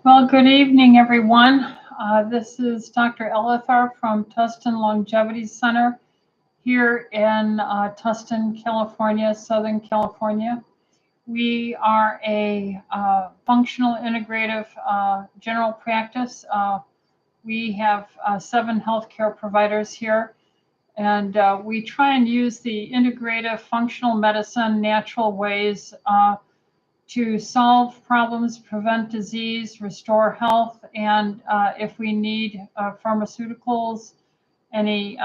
Well, good evening, everyone. This is Dr. Elithar from Tustin Longevity Center here in Tustin, California, Southern California. We are a functional integrative general practice. We have 7 healthcare providers here, and we try and use the integrative functional medicine natural ways to solve problems, prevent disease, restore health, and if we need pharmaceuticals, any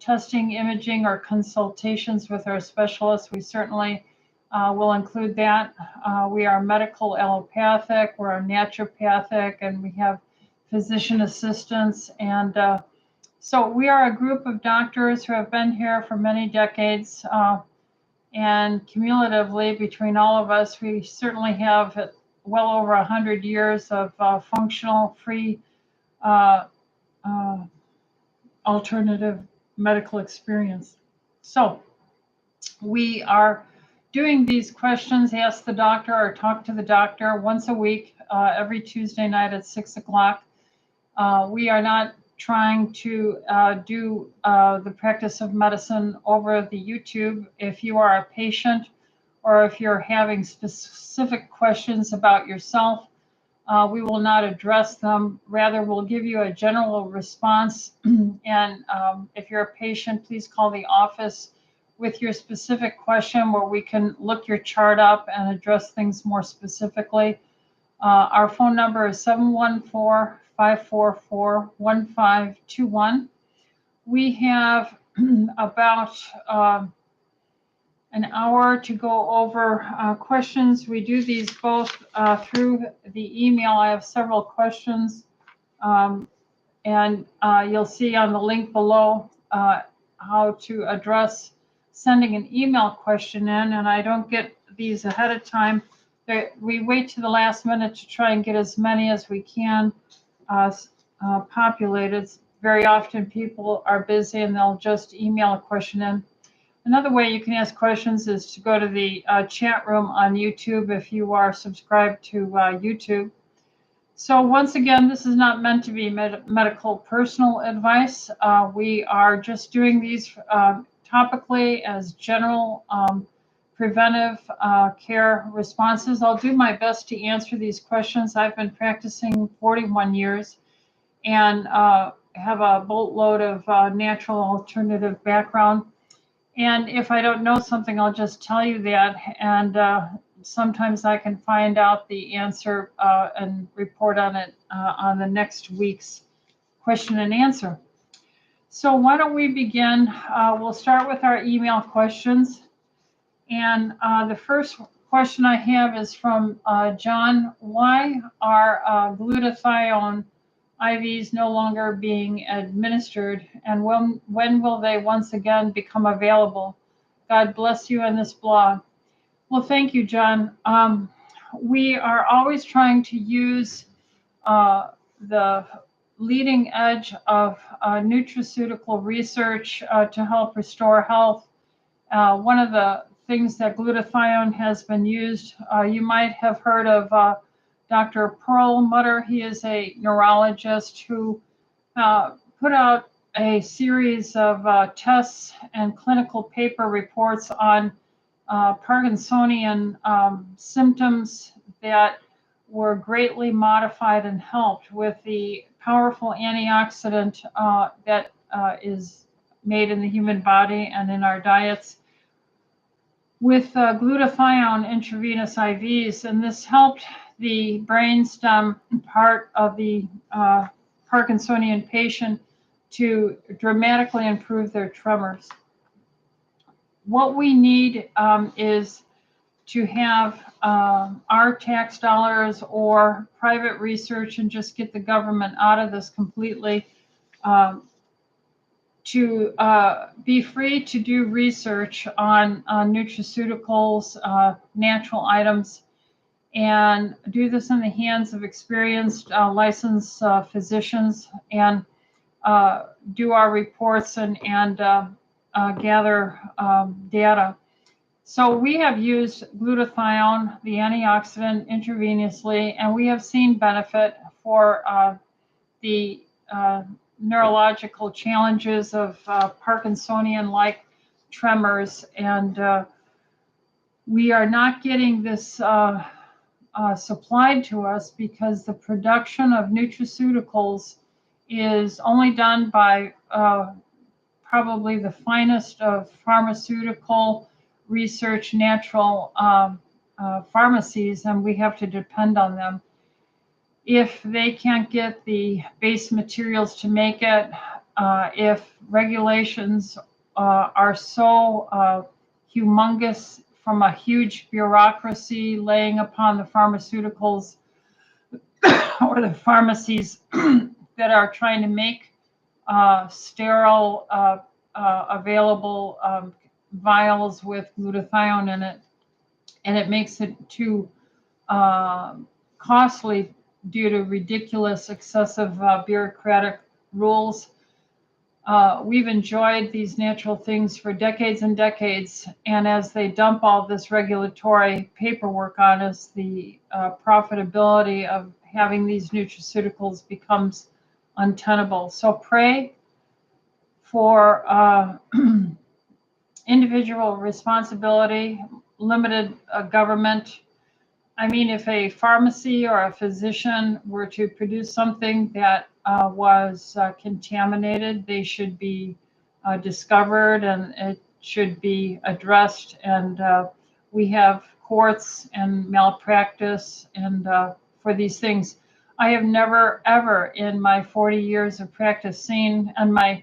testing, imaging, or consultations with our specialists, we certainly will include that. We are medical allopathic, we're naturopathic, and we have physician assistants. And so we are a group of doctors who have been here for many decades. And cumulatively, between all of us, we certainly have well over 100 years of functional, free, uh, uh, alternative medical experience. So we are doing these questions, ask the doctor or talk to the doctor once a week, every Tuesday night at 6 o'clock. We are not trying to do the practice of medicine over the YouTube. If you are a patient or if you're having specific questions about yourself, we will not address them. Rather, we'll give you a general response. And if you're a patient, please call the office with your specific question where we can look your chart up and address things more specifically. Our phone number is 714-544-1521. We have about an hour to go over questions. We do these both through the email. I have several questions, and you'll see on the link below how to address sending an email question in, and I don't get these ahead of time. We wait to the last minute to try and get as many as we can populated. Very often people are busy and they'll just email a question in. Another way you can ask questions is to go to the chat room on YouTube if you are subscribed to YouTube. So once again, this is not meant to be medical personal advice. We are just doing these topically as general preventive care responses. I'll do my best to answer these questions. I've been practicing 41 years and have a boatload of natural alternative background. And if I don't know something, I'll just tell you that. And sometimes I can find out the answer and report on it on the next week's question and answer. So why don't we begin? We'll start with our email questions. And the first question I have is from John. Why are glutathione IVs no longer being administered, and when will they once again become available? God bless you and this blog. Well, thank you, John. We are always trying to use the leading edge of nutraceutical research to help restore health. One of the things that glutathione has been used, you might have heard of Dr. Perlmutter. He is a neurologist who put out a series of tests and clinical paper reports on Parkinsonian symptoms that were greatly modified and helped with the powerful antioxidant that is made in the human body and in our diets with glutathione intravenous IVs. And this helped the brainstem part of the Parkinsonian patient to dramatically improve their tremors. What we need is to have our tax dollars or private research and just get the government out of this completely, to be free to do research on nutraceuticals, natural items, and do this in the hands of experienced licensed physicians, and do our reports and gather data. So we have used glutathione, the antioxidant, intravenously, and we have seen benefit for the neurological challenges of Parkinsonian-like tremors. And we are not getting this supplied to us because the production of nutraceuticals is only done by probably the finest of pharmaceutical research, natural pharmacies, and we have to depend on them. If they can't get the base materials to make it, if regulations are so humongous from a huge bureaucracy laying upon the pharmaceuticals or the pharmacies that are trying to make sterile available vials with glutathione in it, and it makes it too costly due to ridiculous, excessive bureaucratic rules. We've enjoyed these natural things for decades and decades, and as they dump all this regulatory paperwork on us, the profitability of having these nutraceuticals becomes untenable. So pray for individual responsibility, limited government. I mean, if a pharmacy or a physician were to produce something that was contaminated, they should be discovered and it should be addressed. And we have courts and malpractice and for these things. I have never, ever in my 40 years of practice seen, and my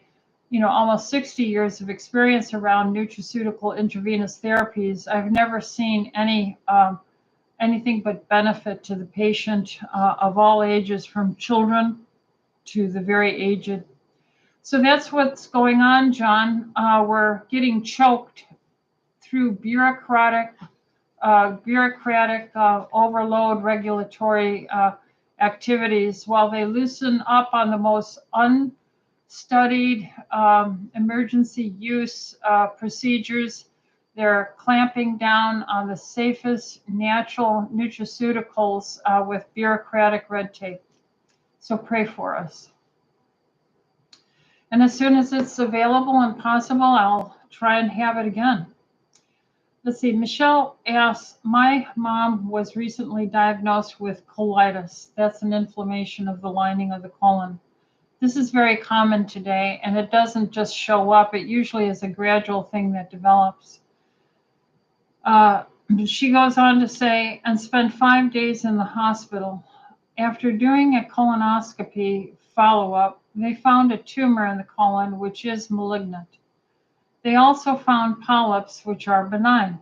almost 60 years of experience around nutraceutical intravenous therapies, I've never seen anything but benefit to the patient of all ages, from children to the very aged. So that's what's going on, John. We're getting choked through bureaucratic overload regulatory activities while they loosen up on the most unstudied emergency use procedures. They're clamping down on the safest natural nutraceuticals with bureaucratic red tape. So pray for us. And as soon as it's available and possible, I'll try and have it again. Let's see, Michelle asks, my mom was recently diagnosed with colitis. That's an inflammation of the lining of the colon. This is very common today, and it doesn't just show up. It usually is a gradual thing that develops. She goes on to say, and spent 5 days in the hospital. After doing a colonoscopy follow-up, they found a tumor in the colon, which is malignant. They also found polyps, which are benign.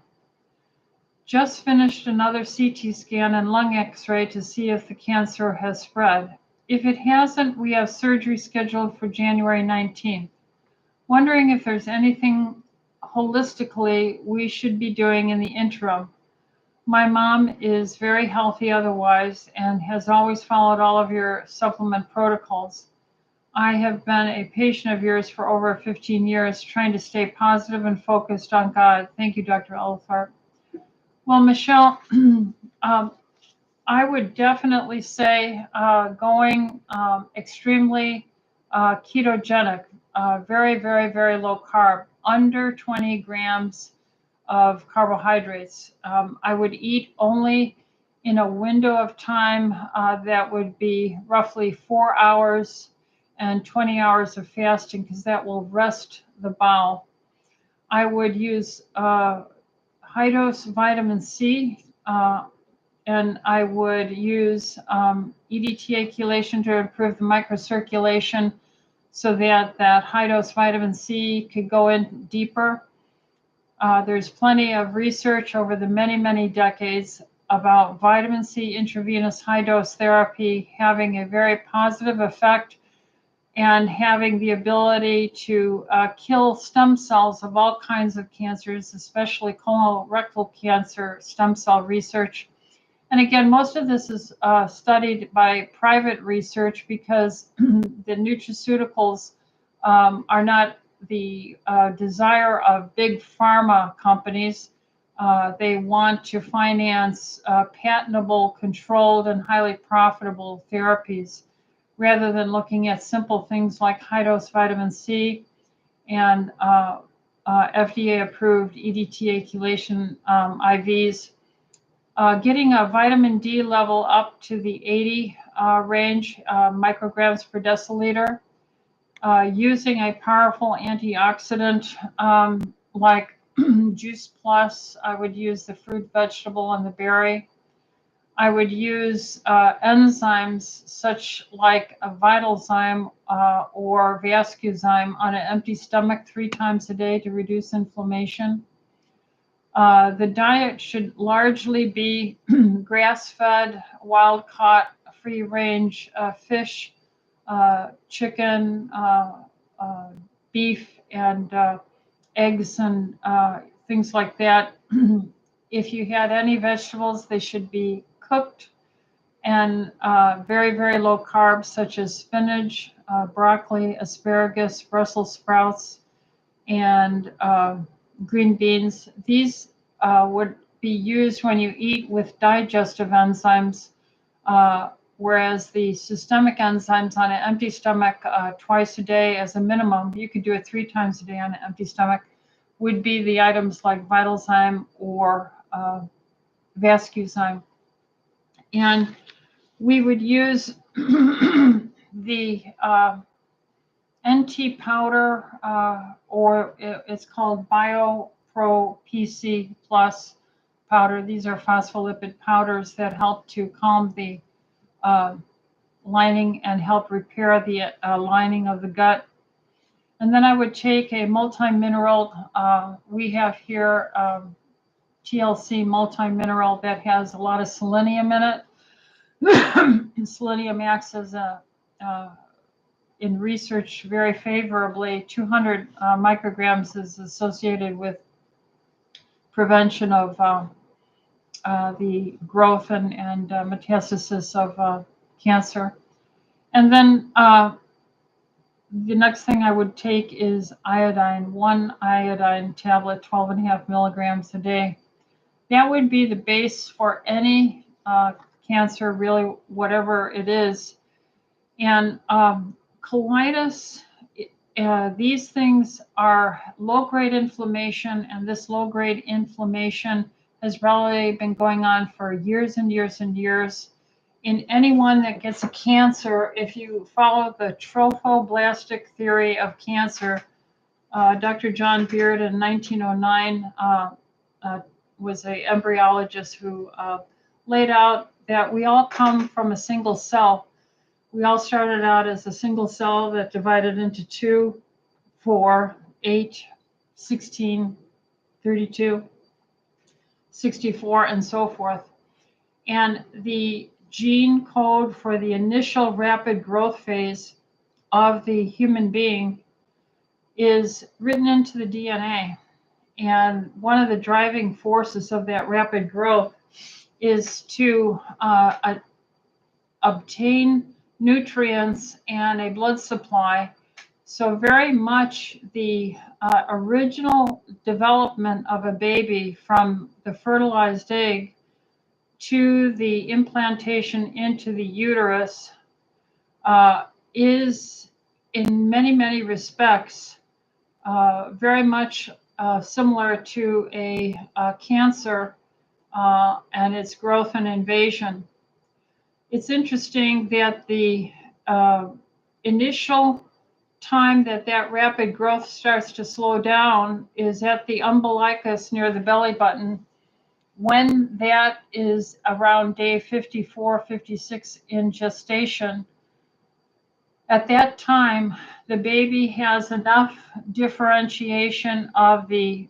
Just finished another CT scan and lung x-ray to see if the cancer has spread. If it hasn't, we have surgery scheduled for January 19th. Wondering if there's anything holistically we should be doing in the interim. My mom is very healthy otherwise and has always followed all of your supplement protocols. I have been a patient of yours for over 15 years, trying to stay positive and focused on God. Thank you, Dr. Ellithart. Well, Michelle, I would definitely say going extremely ketogenic, very, very, very low carb, under 20 grams of carbohydrates. I would eat only in a window of time that would be roughly 4 hours and 20 hours of fasting, because that will rest the bowel. I would use high-dose vitamin C, and I would use EDTA chelation to improve the microcirculation so that that high-dose vitamin C could go in deeper. There's plenty of research over the many, many decades about vitamin C intravenous high-dose therapy having a very positive effect and having the ability to kill stem cells of all kinds of cancers, especially colorectal cancer stem cell research. And again, most of this is studied by private research because the nutraceuticals are not the desire of big pharma companies. They want to finance patentable, controlled, and highly profitable therapies rather than looking at simple things like high-dose vitamin C and FDA-approved EDTA chelation IVs. Getting a vitamin D level up to the 80 range micrograms per deciliter, using a powerful antioxidant like Juice Plus. I would use the fruit, vegetable, and the berry. I would use enzymes such like a Vitalzyme or Vascuzyme on an empty stomach 3 times a day to reduce inflammation. The diet should largely be grass-fed, wild-caught, free-range fish, chicken, beef, and eggs, and things like that. If you had any vegetables, they should be cooked, and very, very low carbs, such as spinach, broccoli, asparagus, Brussels sprouts, and green beans. These would be used when you eat with digestive enzymes, whereas the systemic enzymes on an empty stomach twice a day as a minimum, you could do it 3 times a day on an empty stomach, would be the items like Vitalzyme or Vascuzyme. And we would use the NT powder, or it's called BioPro PC Plus powder. These are phospholipid powders that help to calm the lining and help repair the lining of the gut. And then I would take a multi-mineral. We have here TLC multi-mineral that has a lot of selenium in it. And selenium acts as in research very favorably. 200 micrograms is associated with prevention of the growth and metastasis of cancer. And then the next thing I would take is iodine, 1 iodine tablet, 12.5 milligrams a day. That would be the base for any cancer, really, whatever it is. And colitis, these things are low-grade inflammation, and this low-grade inflammation has probably been going on for years and years and years. In anyone that gets a cancer, if you follow the trophoblastic theory of cancer, Dr. John Beard in 1909 was an embryologist who laid out that we all come from a single cell. We all started out as a single cell that divided into 2, 4, 8, 16, 32, 64, and so forth. And the gene code for the initial rapid growth phase of the human being is written into the DNA. And one of the driving forces of that rapid growth is to obtain nutrients and a blood supply. So very much the original development of a baby from the fertilized egg to the implantation into the uterus is in many, many respects very much similar to a cancer and its growth and invasion. It's interesting that the initial time that rapid growth starts to slow down is at the umbilicus near the belly button. When that is around day 54, 56 in gestation, at that time, the baby has enough differentiation of the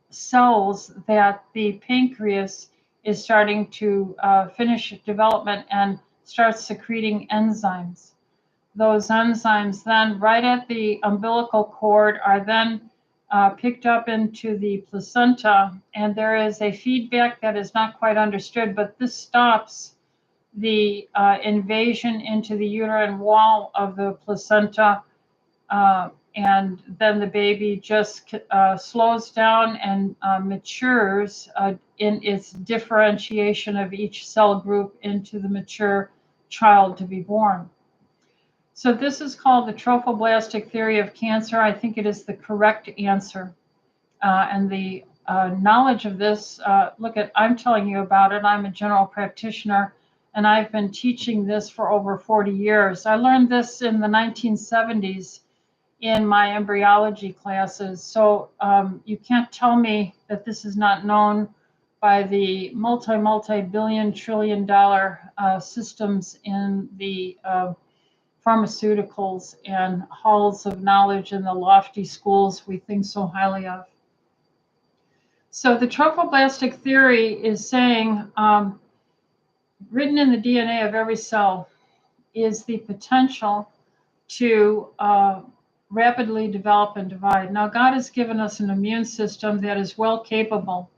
cells that the pancreas is starting to finish development and starts secreting enzymes. Those enzymes then, right at the umbilical cord, are then picked up into the placenta, and there is a feedback that is not quite understood, but this stops the invasion into the uterine wall of the placenta, and then the baby just slows down and matures in its differentiation of each cell group into the mature child to be born. So this is called the trophoblastic theory of cancer. I think it is the correct answer. And the knowledge of this, I'm telling you about it. I'm a general practitioner, and I've been teaching this for over 40 years. I learned this in the 1970s in my embryology classes. So you can't tell me that this is not known by the multi-billion trillion dollar systems in the pharmaceuticals and halls of knowledge in the lofty schools we think so highly of. So the trophoblastic theory is saying, written in the DNA of every cell is the potential to rapidly develop and divide. Now, God has given us an immune system that is well capable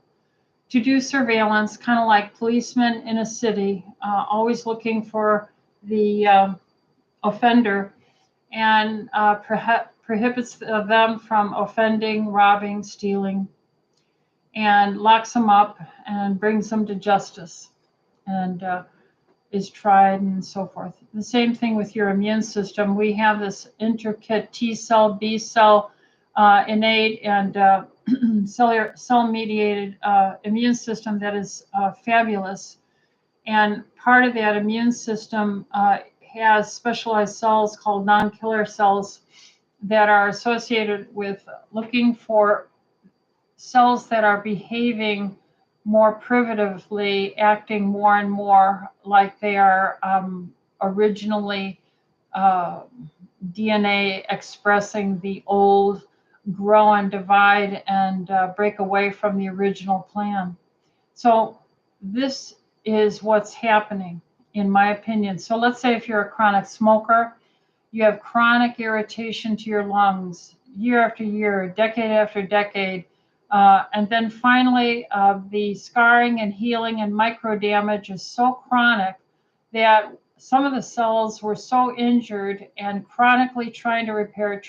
to do surveillance, kind of like policemen in a city, always looking for the offender, and prohibits them from offending, robbing, stealing, and locks them up and brings them to justice and is tried and so forth. The same thing with your immune system. We have this intricate T cell, B cell, innate and cell-mediated immune system that is fabulous. And part of that immune system has specialized cells called non-killer cells that are associated with looking for cells that are behaving more primitively, acting more and more like they are originally DNA expressing the old grow and divide and break away from the original plan. So this is what's happening, in my opinion. So let's say if you're a chronic smoker, you have chronic irritation to your lungs year after year, decade after decade. And then finally, the scarring and healing and micro damage is so chronic that some of the cells were so injured and chronically trying to repair.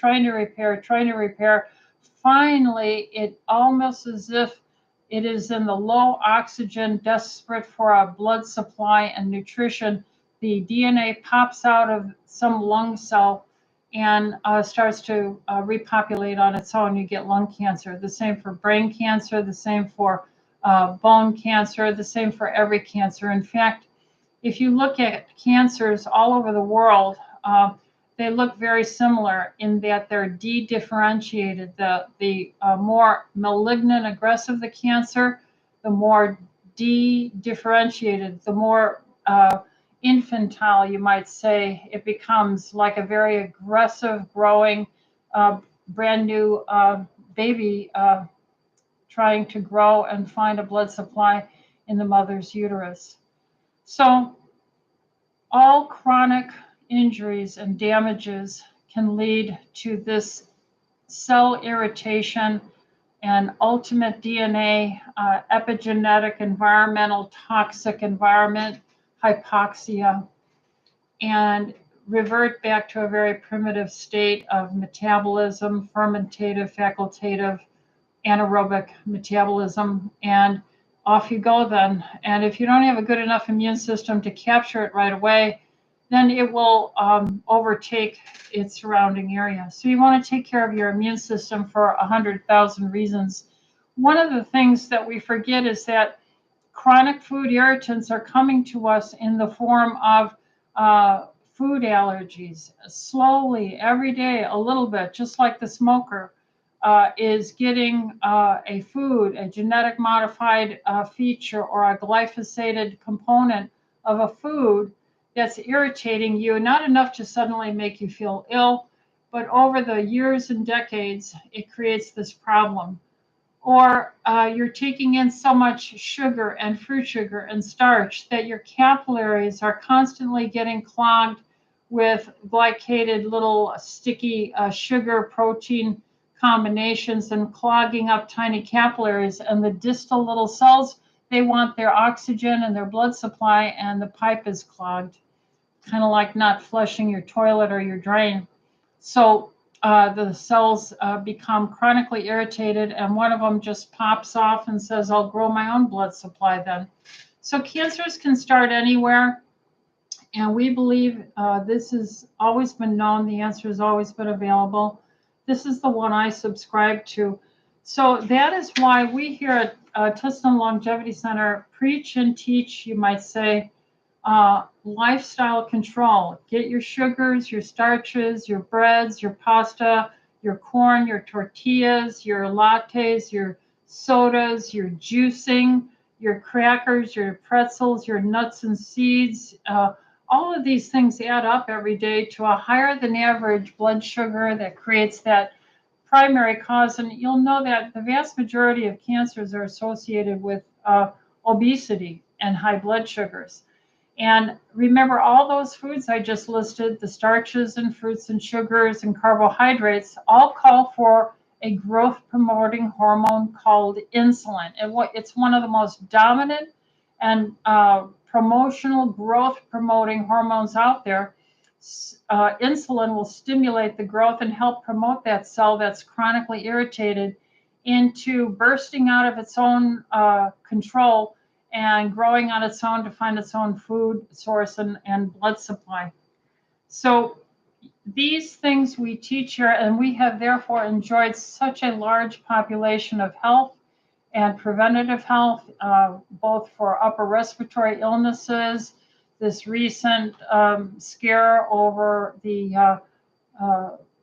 Finally, it almost as if it is in the low oxygen, desperate for a blood supply and nutrition. The DNA pops out of some lung cell and starts to repopulate on its own. You get lung cancer. The same for brain cancer, the same for bone cancer, the same for every cancer. In fact, if you look at cancers all over the world, they look very similar in that they're de-differentiated. The more malignant, aggressive the cancer, the more de-differentiated, the more infantile, you might say, it becomes, like a very aggressive, growing, brand new baby trying to grow and find a blood supply in the mother's uterus. So all chronic injuries and damages can lead to this cell irritation and ultimate DNA, epigenetic, environmental, toxic environment, hypoxia, and revert back to a very primitive state of metabolism, fermentative, facultative, anaerobic metabolism, and off you go then. And if you don't have a good enough immune system to capture it right away, then it will overtake its surrounding area. So you want to take care of your immune system for 100,000 reasons. One of the things that we forget is that chronic food irritants are coming to us in the form of food allergies. Slowly, every day, a little bit, just like the smoker is getting a food, a genetic modified feature or a glyphosated component of a food that's irritating you, not enough to suddenly make you feel ill, but over the years and decades, it creates this problem. Or you're taking in so much sugar and fruit sugar and starch that your capillaries are constantly getting clogged with glycated little sticky sugar protein combinations and clogging up tiny capillaries. And the distal little cells, they want their oxygen and their blood supply, and the pipe is clogged, kind of like not flushing your toilet or your drain. So the cells become chronically irritated, and one of them just pops off and says, I'll grow my own blood supply then. So cancers can start anywhere, and we believe this has always been known. The answer has always been available. This is the one I subscribe to. So that is why we here at Tustin Longevity Center preach and teach, you might say, lifestyle control. Get your sugars, your starches, your breads, your pasta, your corn, your tortillas, your lattes, your sodas, your juicing, your crackers, your pretzels, your nuts and seeds. All of these things add up every day to a higher than average blood sugar that creates that primary cause. And you'll know that the vast majority of cancers are associated with obesity and high blood sugars. And remember, all those foods I just listed, the starches and fruits and sugars and carbohydrates, all call for a growth promoting hormone called insulin. And it's one of the most dominant and promotional growth promoting hormones out there. Insulin will stimulate the growth and help promote that cell that's chronically irritated into bursting out of its own control and growing on its own to find its own food source and blood supply. So these things we teach here, and we have therefore enjoyed such a large population of health and preventative health, both for upper respiratory illnesses, this recent scare over the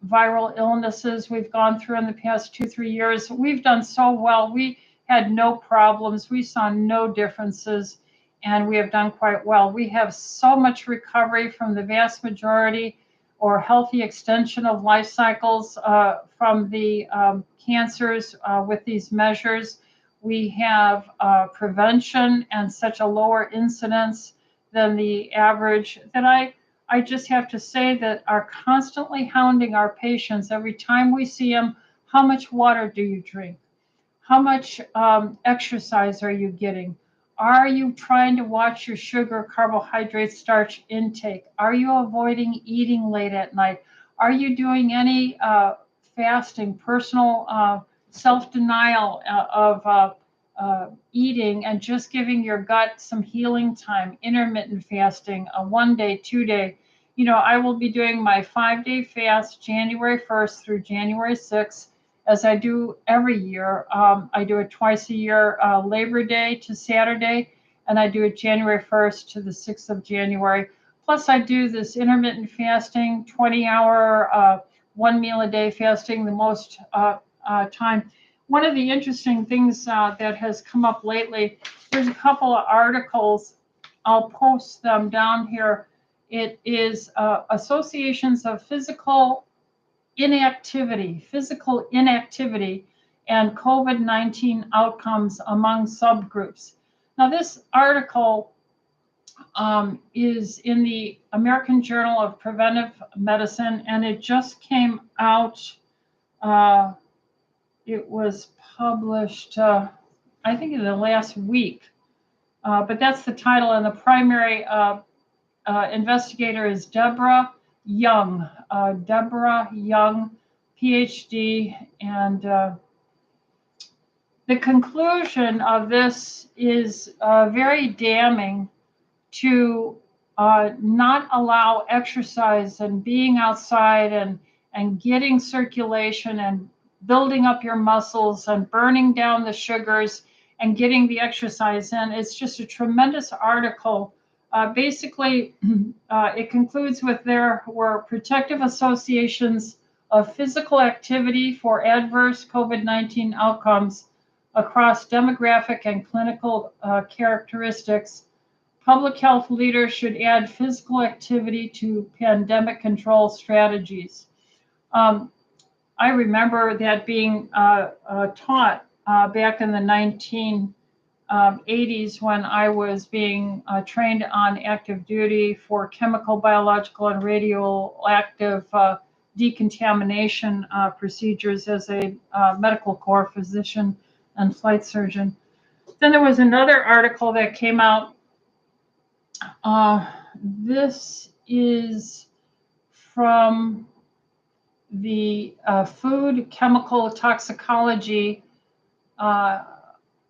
viral illnesses we've gone through in the past 2-3 years. We've done so well. We had no problems. We saw no differences, and we have done quite well. We have so much recovery from the vast majority or healthy extension of life cycles from the cancers with these measures. We have prevention and such a lower incidence than the average that I just have to say that are constantly hounding our patients every time we see them. How much water do you drink? How much exercise are you getting? Are you trying to watch your sugar, carbohydrate, starch intake? Are you avoiding eating late at night? Are you doing any fasting, personal self-denial of eating and just giving your gut some healing time, intermittent fasting, a 1-day, 2-day? You know, I will be doing my 5-day fast January 1st through January 6th. As I do every year. I do it twice a year, Labor Day to Saturday, and I do it January 1st to the 6th of January. Plus, I do this intermittent fasting, 20-hour, 1 meal a day fasting, the most time. One of the interesting things that has come up lately, there's a couple of articles. I'll post them down here. It is associations of physical inactivity and COVID-19 outcomes among subgroups. Now, this article is in the American Journal of Preventive Medicine, and it just came out. It was published, I think, in the last week. But that's the title, and the primary investigator is Deborah Young, PhD, and the conclusion of this is very damning to not allow exercise and being outside and getting circulation and building up your muscles and burning down the sugars and getting the exercise in. It's just a tremendous article. Basically, it concludes with there were protective associations of physical activity for adverse COVID-19 outcomes across demographic and clinical characteristics. Public health leaders should add physical activity to pandemic control strategies. I remember that being taught back in the 1980s when I was being trained on active duty for chemical, biological, and radioactive decontamination procedures as a medical corps physician and flight surgeon. Then there was another article that came out. This is from the food chemical toxicology, uh,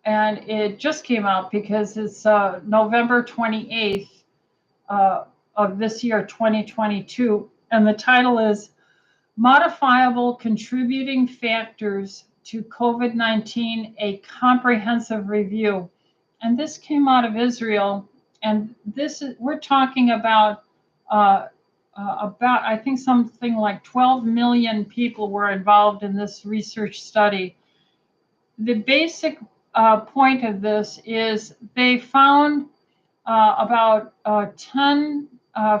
and it just came out because it's November 28th of this year, 2022, and the title is Modifiable Contributing Factors to COVID-19, a Comprehensive Review. And this came out of Israel, and we're talking about I think something like 12 million people were involved in this research study. The basic point of this is they found about 10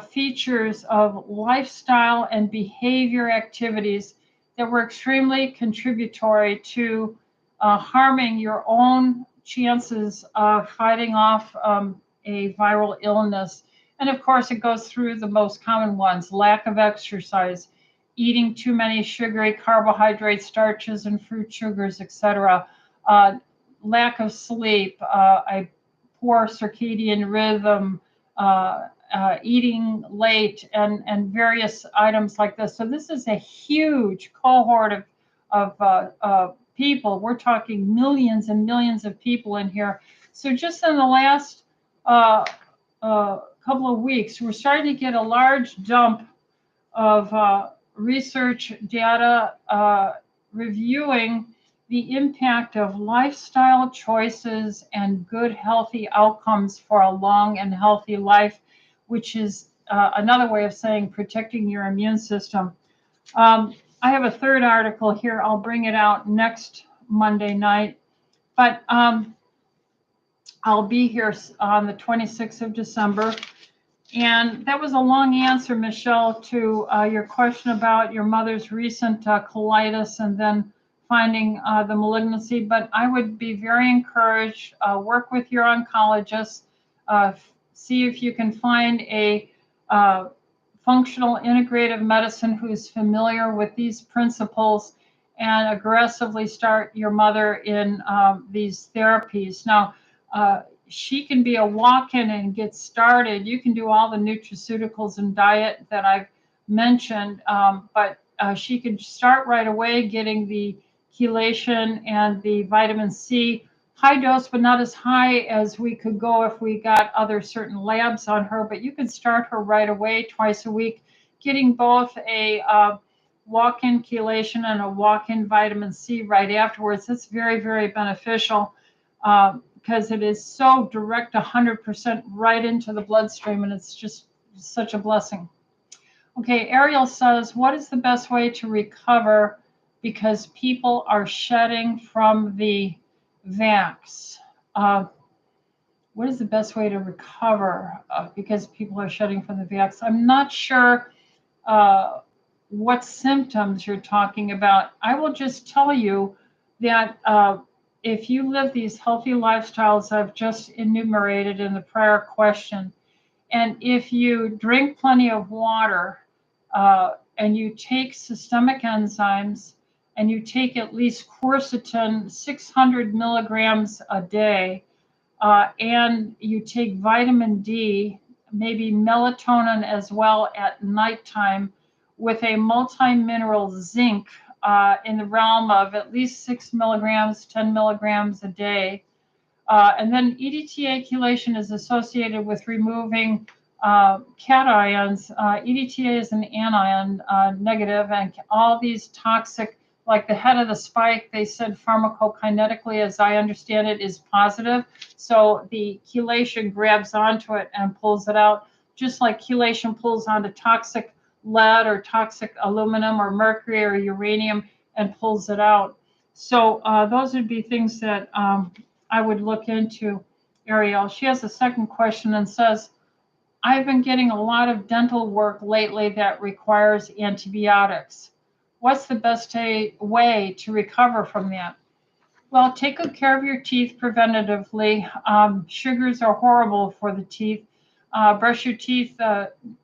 features of lifestyle and behavior activities that were extremely contributory to harming your own chances of fighting off a viral illness. And of course, it goes through the most common ones: lack of exercise, eating too many sugary carbohydrates, starches, and fruit sugars, etc., lack of sleep, a poor circadian rhythm, eating late, and various items like this. So this is a huge cohort of people. We're talking millions and millions of people in here. So just in the last couple of weeks, we're starting to get a large dump of research data reviewing the impact of lifestyle choices and good, healthy outcomes for a long and healthy life, which is another way of saying protecting your immune system. I have a third article here. I'll bring it out next Monday night, but I'll be here on the 26th of December. And that was a long answer, Michelle, to your question about your mother's recent colitis and then finding the malignancy. But I would be very encouraged, work with your oncologist, see if you can find a functional integrative medicine who's familiar with these principles, and aggressively start your mother in these therapies. Now, she can be a walk-in and get started. You can do all the nutraceuticals and diet that I've mentioned, but she can start right away getting the chelation and the vitamin C, high dose, but not as high as we could go if we got other certain labs on her. But you can start her right away, twice a week, getting both a walk-in chelation and a walk-in vitamin C right afterwards. That's very, very beneficial. Because it is so direct, 100% right into the bloodstream, and it's just such a blessing. Okay, Ariel says, what is the best way to recover because people are shedding from the vax? What is the best way to recover because people are shedding from the vax? I'm not sure what symptoms you're talking about. I will just tell you that if you live these healthy lifestyles I've just enumerated in the prior question, and if you drink plenty of water, and you take systemic enzymes, and you take at least quercetin 600 milligrams a day, and you take vitamin D, maybe melatonin as well at nighttime, with a multi-mineral zinc in the realm of at least 6 milligrams, 10 milligrams a day. And then EDTA chelation is associated with removing cations. EDTA is an anion negative, and all these toxic, like the head of the spike, they said pharmacokinetically, as I understand it, is positive. So the chelation grabs onto it and pulls it out, just like chelation pulls onto toxic lead or toxic aluminum or mercury or uranium and pulls it out. So those would be things that I would look into, Ariel. She has a second question and says, I've been getting a lot of dental work lately that requires antibiotics. What's the best way to recover from that? Well, take good care of your teeth preventatively. Sugars are horrible for the teeth. Brush your teeth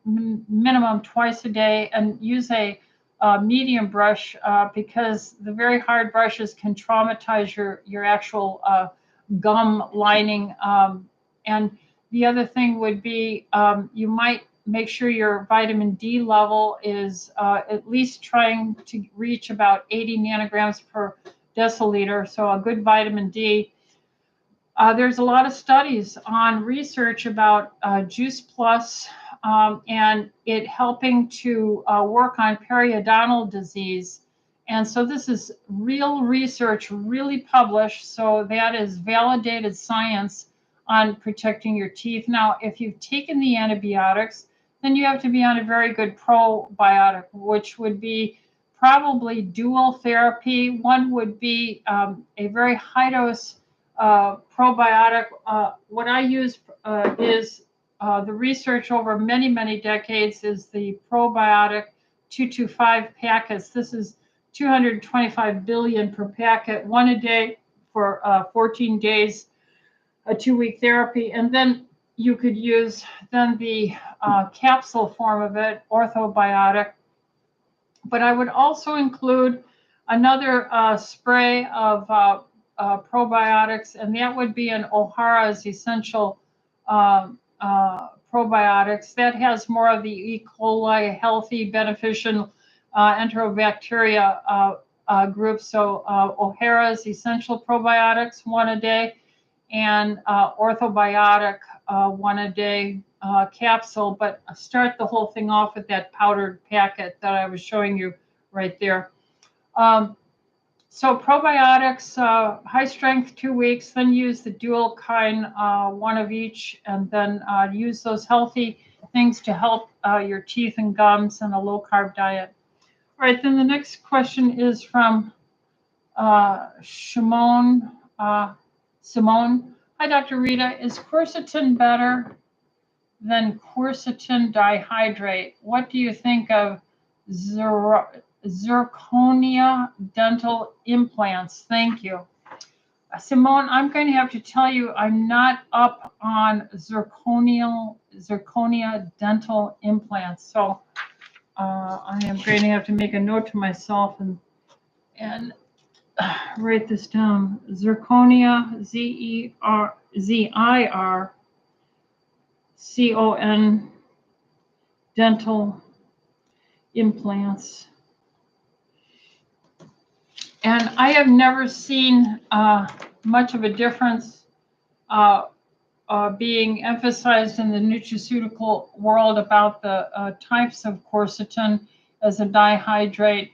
minimum twice a day, and use a medium brush because the very hard brushes can traumatize your actual gum lining. And the other thing would be you might make sure your vitamin D level is at least trying to reach about 80 nanograms per deciliter, so a good vitamin D. There's a lot of studies on research about Juice Plus and it helping to work on periodontal disease. And so this is real research, really published. So that is validated science on protecting your teeth. Now, if you've taken the antibiotics, then you have to be on a very good probiotic, which would be probably dual therapy. One would be a very high dose probiotic. What I use is the research over many, many decades is the probiotic 225 packets. This is 225 billion per packet, one a day for 14 days, a 2-week therapy. And then you could use then the capsule form of it, orthobiotic. But I would also include another spray of probiotics, and that would be an Ohara's Essential Probiotics. That has more of the E. coli, healthy, beneficial enterobacteria group. So Ohara's Essential Probiotics, one a day, and orthobiotic one a day capsule. But start the whole thing off with that powdered packet that I was showing you right there. So probiotics, high strength 2 weeks, then use the dual kind, one of each, and then use those healthy things to help your teeth and gums and a low carb diet. All right, then the next question is from Simone. Hi, Dr. Rita. Is quercetin better than quercetin dihydrate? What do you think of zirconia dental implants? Thank you. Simone, I'm going to have to tell you I'm not up on zirconia dental implants. So I am going to have to make a note to myself and write this down. Zirconia, ZIRCON dental implants. And I have never seen much of a difference being emphasized in the nutraceutical world about the types of quercetin as a dihydrate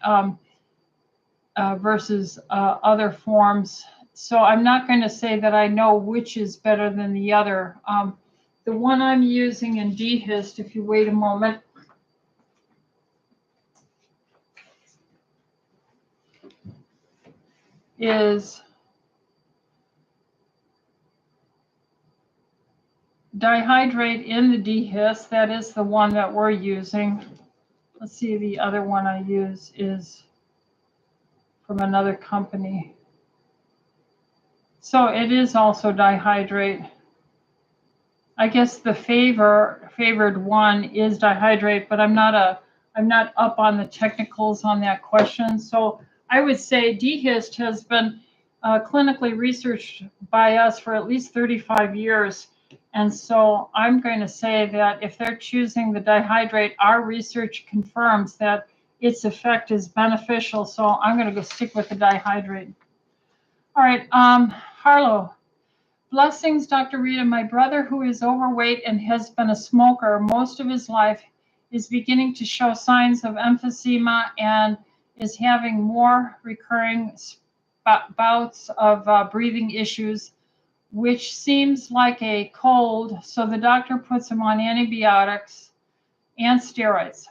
versus other forms. So I'm not going to say that I know which is better than the other. The one I'm using in DHIST, if you wait a moment, is dihydrate in the DHIST. That is the one that we're using. Let's see, the other one I use is from another company. So it is also dihydrate. I guess the favored one is dihydrate, but I'm not up on the technicals on that question. So I would say DHIST has been clinically researched by us for at least 35 years. And so I'm going to say that if they're choosing the dihydrate, our research confirms that its effect is beneficial. So I'm going to go stick with the dihydrate. All right, Harlow. Blessings, Dr. Rita. My brother, who is overweight and has been a smoker most of his life, is beginning to show signs of emphysema and is having more recurring bouts of breathing issues, which seems like a cold. So the doctor puts him on antibiotics and steroids.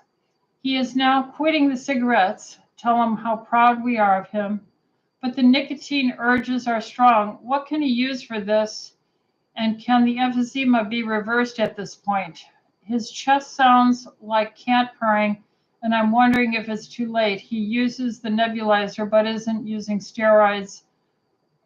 He is now quitting the cigarettes. Tell him how proud we are of him. But the nicotine urges are strong. What can he use for this? And can the emphysema be reversed at this point? His chest sounds like cat purring, and I'm wondering if it's too late. He uses the nebulizer, but isn't using steroids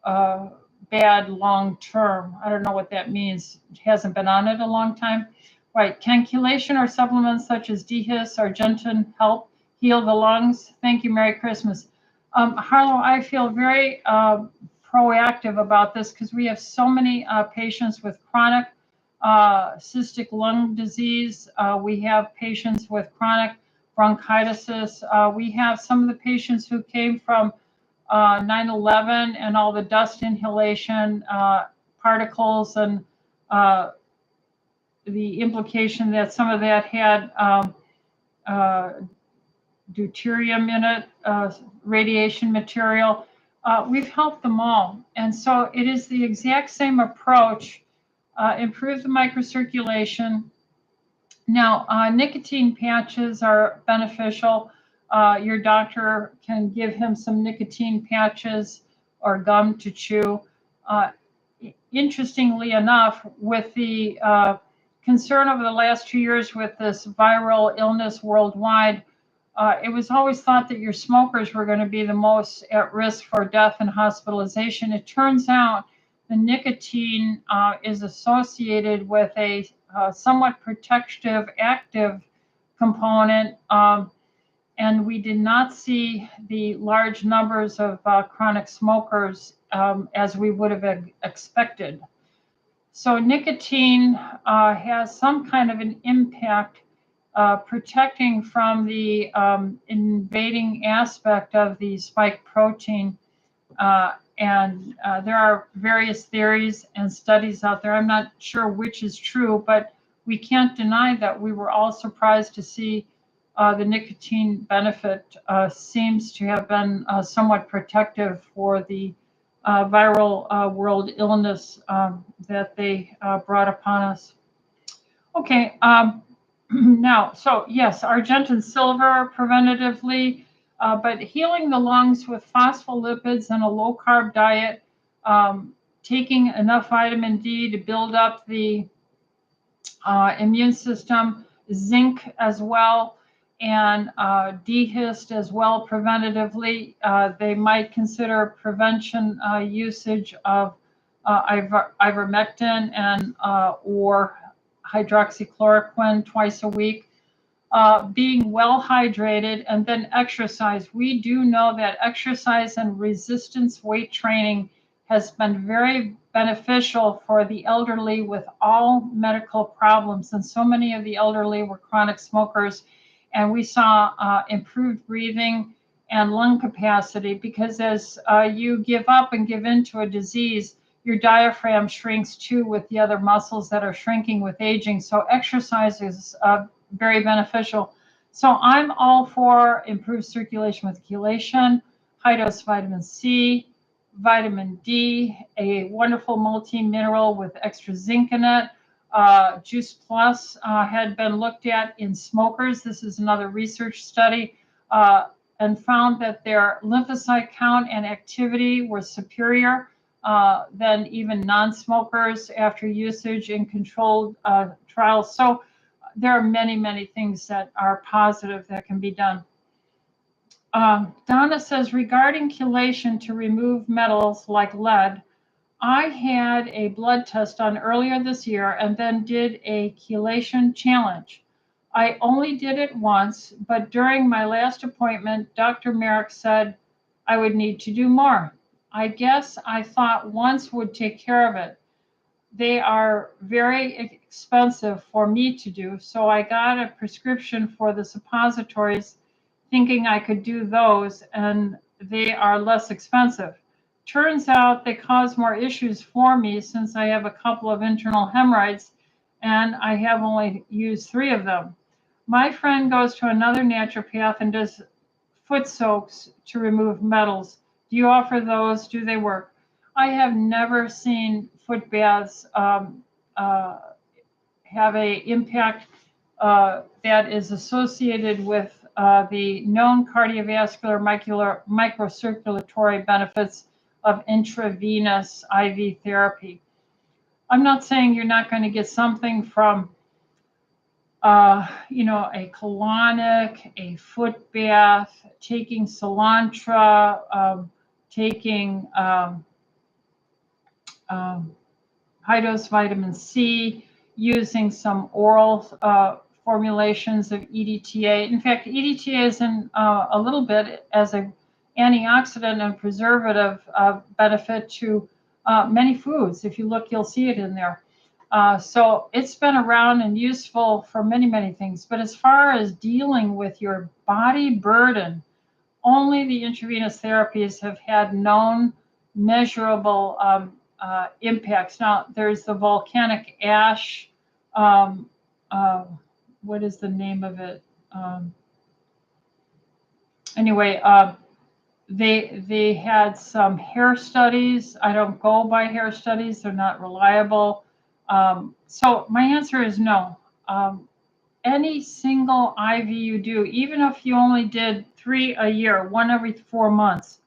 bad long term. I don't know what that means. He hasn't been on it a long time. Right. Can chelation or supplements such as DHIS or Argentin help heal the lungs? Thank you. Merry Christmas. Harlow, I feel very proactive about this because we have so many patients with chronic cystic lung disease. We have patients with chronic bronchitis. We have some of the patients who came from 9/11 and all the dust inhalation, particles, and the implication that some of that had deuterium in it, radiation material. We've helped them all. And so it is the exact same approach. Improve the microcirculation. Now, nicotine patches are beneficial. Your doctor can give him some nicotine patches or gum to chew. Interestingly enough, with the concern over the last 2 years with this viral illness worldwide, it was always thought that your smokers were going to be the most at risk for death and hospitalization. It turns out the nicotine is associated with a somewhat protective, active component, and we did not see the large numbers of chronic smokers as we would have expected. So nicotine has some kind of an impact protecting from the invading aspect of the spike protein. And there are various theories and studies out there. I'm not sure which is true, but we can't deny that we were all surprised to see the nicotine benefit seems to have been somewhat protective for the viral world illness that they brought upon us. Okay, now, so yes, Argentine silver preventatively, but healing the lungs with phospholipids and a low-carb diet, taking enough vitamin D to build up the immune system, zinc as well, and DHIST as well preventatively. They might consider prevention usage of ivermectin and or hydroxychloroquine twice a week. Being well hydrated, and then exercise. We do know that exercise and resistance weight training has been very beneficial for the elderly with all medical problems. And so many of the elderly were chronic smokers. And we saw improved breathing and lung capacity, because as you give up and give into a disease, your diaphragm shrinks too with the other muscles that are shrinking with aging. So exercise is very beneficial. So I'm all for improved circulation with chelation, high dose vitamin C, vitamin D, a wonderful multi-mineral with extra zinc in it. Juice Plus had been looked at in smokers. This is another research study, and found that their lymphocyte count and activity were superior than even non-smokers after usage in controlled trials. So there are many, many things that are positive that can be done. Donna says, regarding chelation to remove metals like lead, I had a blood test done earlier this year and then did a chelation challenge. I only did it once, but during my last appointment, Dr. Merrick said I would need to do more. I guess I thought once would take care of it. They are very expensive for me to do, so I got a prescription for the suppositories thinking I could do those, and they are less expensive. Turns out they cause more issues for me since I have a couple of internal hemorrhoids and I have only used 3 of them. My friend goes to another naturopath and does foot soaks to remove metals. Do you offer those? Do they work? I have never seen foot baths have a impact that is associated with the known cardiovascular microcirculatory benefits of intravenous IV therapy. I'm not saying you're not going to get something from a colonic, a foot bath, taking cilantro, taking high dose vitamin C, using some oral formulations of EDTA. In fact, EDTA is in a little bit as an antioxidant and preservative benefit to many foods. If you look, you'll see it in there. So it's been around and useful for many, many things. But as far as dealing with your body burden, only the intravenous therapies have had known measurable impacts. Now, there's the volcanic ash. Um, uh, what is the name of it? Anyway, they had some hair studies. I don't go by hair studies; they're not reliable. So my answer is no. Any single IV you do, even if you only did 3 a year, one every 4 months,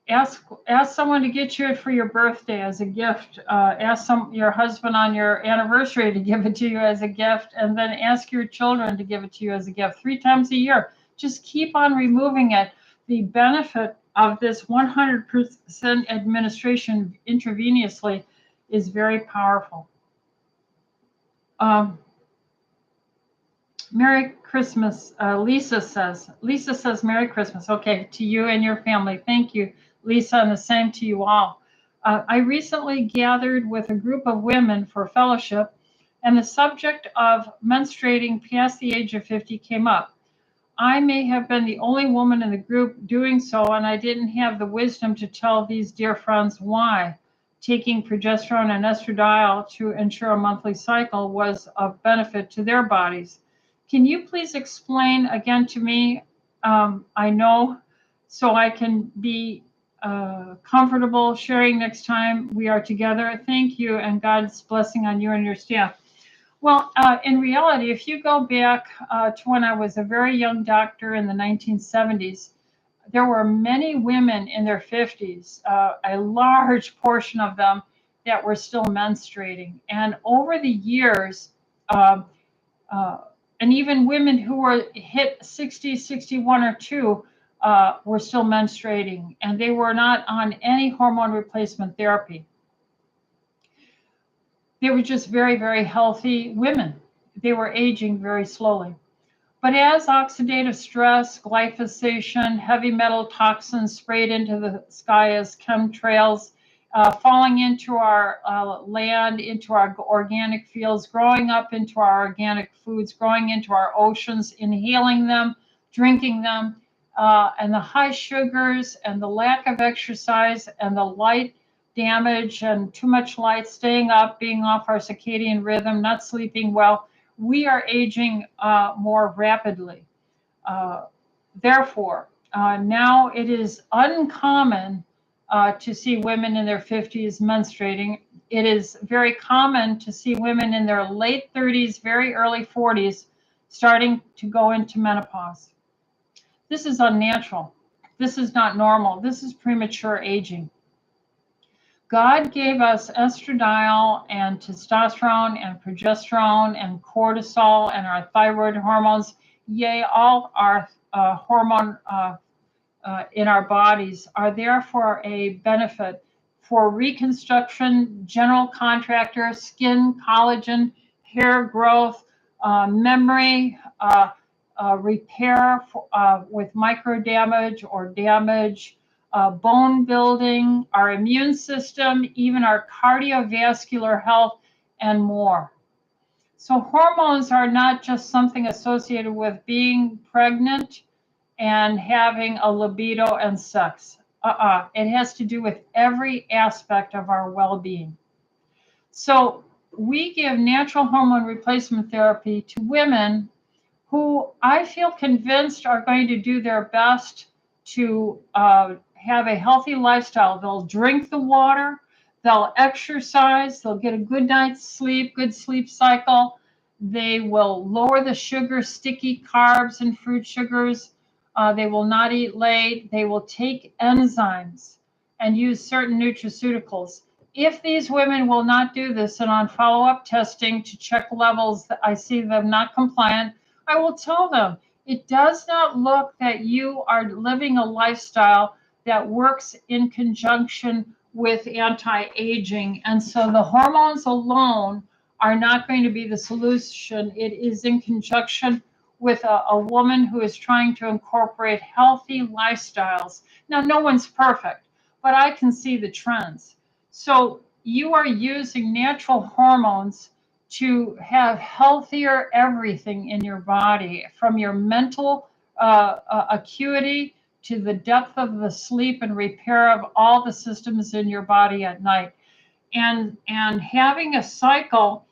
ask someone to get you it for your birthday as a gift. Ask your husband on your anniversary to give it to you as a gift, and then ask your children to give it to you as a gift 3 times a year. Just keep on removing it. The benefit of this 100% administration intravenously is very powerful. Merry Christmas, Lisa says. Lisa says, Merry Christmas. Okay, to you and your family. Thank you, Lisa, and the same to you all. I recently gathered with a group of women for fellowship, and the subject of menstruating past the age of 50 came up. I may have been the only woman in the group doing so, and I didn't have the wisdom to tell these dear friends why taking progesterone and estradiol to ensure a monthly cycle was of benefit to their bodies. Can you please explain again to me? I know, so I can be comfortable sharing next time we are together. Thank you, and God's blessing on you and your staff. Well, in reality, if you go back to when I was a very young doctor in the 1970s, there were many women in their 50s, a large portion of them that were still menstruating. And over the years, and even women who were hit 60, 61 or 2 were still menstruating, and they were not on any hormone replacement therapy. They were just very, very healthy women. They were aging very slowly. But as oxidative stress, glyphosation, heavy metal toxins sprayed into the sky as chemtrails, falling into our land, into our organic fields, growing up into our organic foods, growing into our oceans, inhaling them, drinking them, and the high sugars and the lack of exercise and the light damage and too much light, staying up, being off our circadian rhythm, not sleeping well, we are aging more rapidly. Therefore, now it is uncommon to see women in their 50s menstruating. It is very common to see women in their late 30s, very early 40s, starting to go into menopause. This is unnatural. This is not normal. This is premature aging. God gave us estradiol and testosterone and progesterone and cortisol and our thyroid hormones. Yea, all our hormone in our bodies are there for a benefit for reconstruction, general contractor, skin, collagen, hair growth, memory, repair with micro damage or damage, bone building, our immune system, even our cardiovascular health, and more. So hormones are not just something associated with being pregnant and having a libido and sex. It has to do with every aspect of our well-being. So we give natural hormone replacement therapy to women who I feel convinced are going to do their best to have a healthy lifestyle. They'll drink the water, they'll exercise, they'll get a good night's sleep, good sleep cycle. They will lower the sugar, sticky carbs and fruit sugars. They will not eat late. They will take enzymes and use certain nutraceuticals. If these women will not do this and on follow-up testing to check levels that I see them not compliant, I will tell them it does not look that you are living a lifestyle that works in conjunction with anti-aging. And so the hormones alone are not going to be the solution. It is in conjunction with a woman who is trying to incorporate healthy lifestyles. Now, no one's perfect, but I can see the trends. So you are using natural hormones to have healthier everything in your body, from your mental acuity to the depth of the sleep and repair of all the systems in your body at night. And having a cycle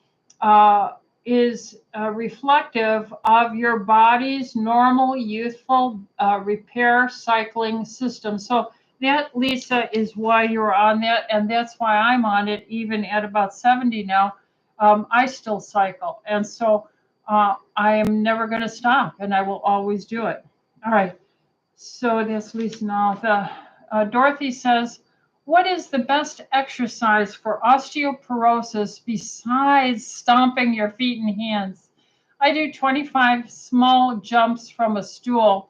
is reflective of your body's normal youthful repair cycling system. So that, Lisa, is why you're on that, and that's why I'm on it. Even at about 70 now, I still cycle, and so I am never going to stop, and I will always do it. All right. So that's Lisa now. Dorothy says, what is the best exercise for osteoporosis besides stomping your feet and hands? I do 25 small jumps from a stool.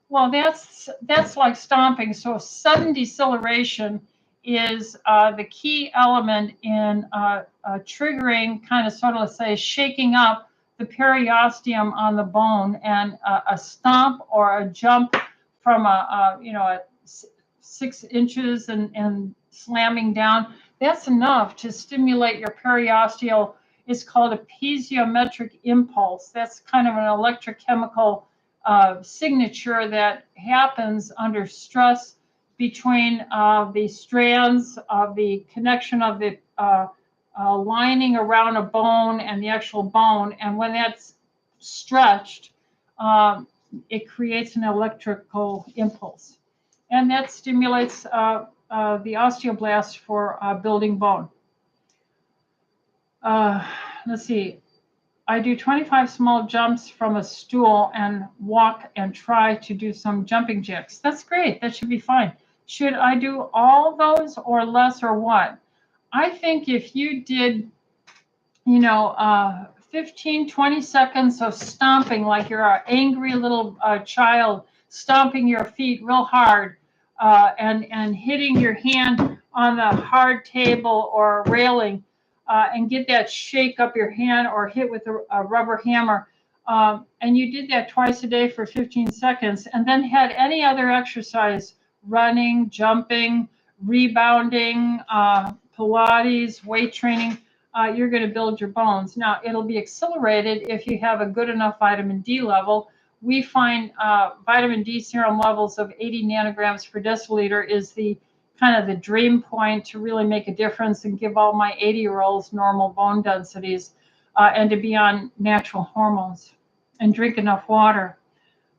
Well, that's like stomping. So sudden deceleration is the key element in triggering, kind of sort of, let's say, shaking up the periosteum on the bone, and a stomp or a jump from a 6 inches and slamming down. That's enough to stimulate your periosteal. It's called a piezometric impulse. That's kind of an electrochemical signature that happens under stress between the strands of the connection of the lining around a bone and the actual bone. And when that's stretched, it creates an electrical impulse. And that stimulates the osteoblasts for building bone. Let's see. I do 25 small jumps from a stool and walk and try to do some jumping jacks. That's great. That should be fine. Should I do all those or less, or what? I think if you did, 15, 20 seconds of stomping like you're an angry little child, stomping your feet real hard and hitting your hand on the hard table or railing, and get that shake up your hand, or hit with a rubber hammer. And you did that twice a day for 15 seconds, and then had any other exercise, running, jumping, rebounding, Pilates, weight training, you're going to build your bones. Now, it'll be accelerated if you have a good enough vitamin D level. We find vitamin D serum levels of 80 nanograms per deciliter is the kind of the dream point to really make a difference and give all my 80-year-olds normal bone densities, and to be on natural hormones and drink enough water.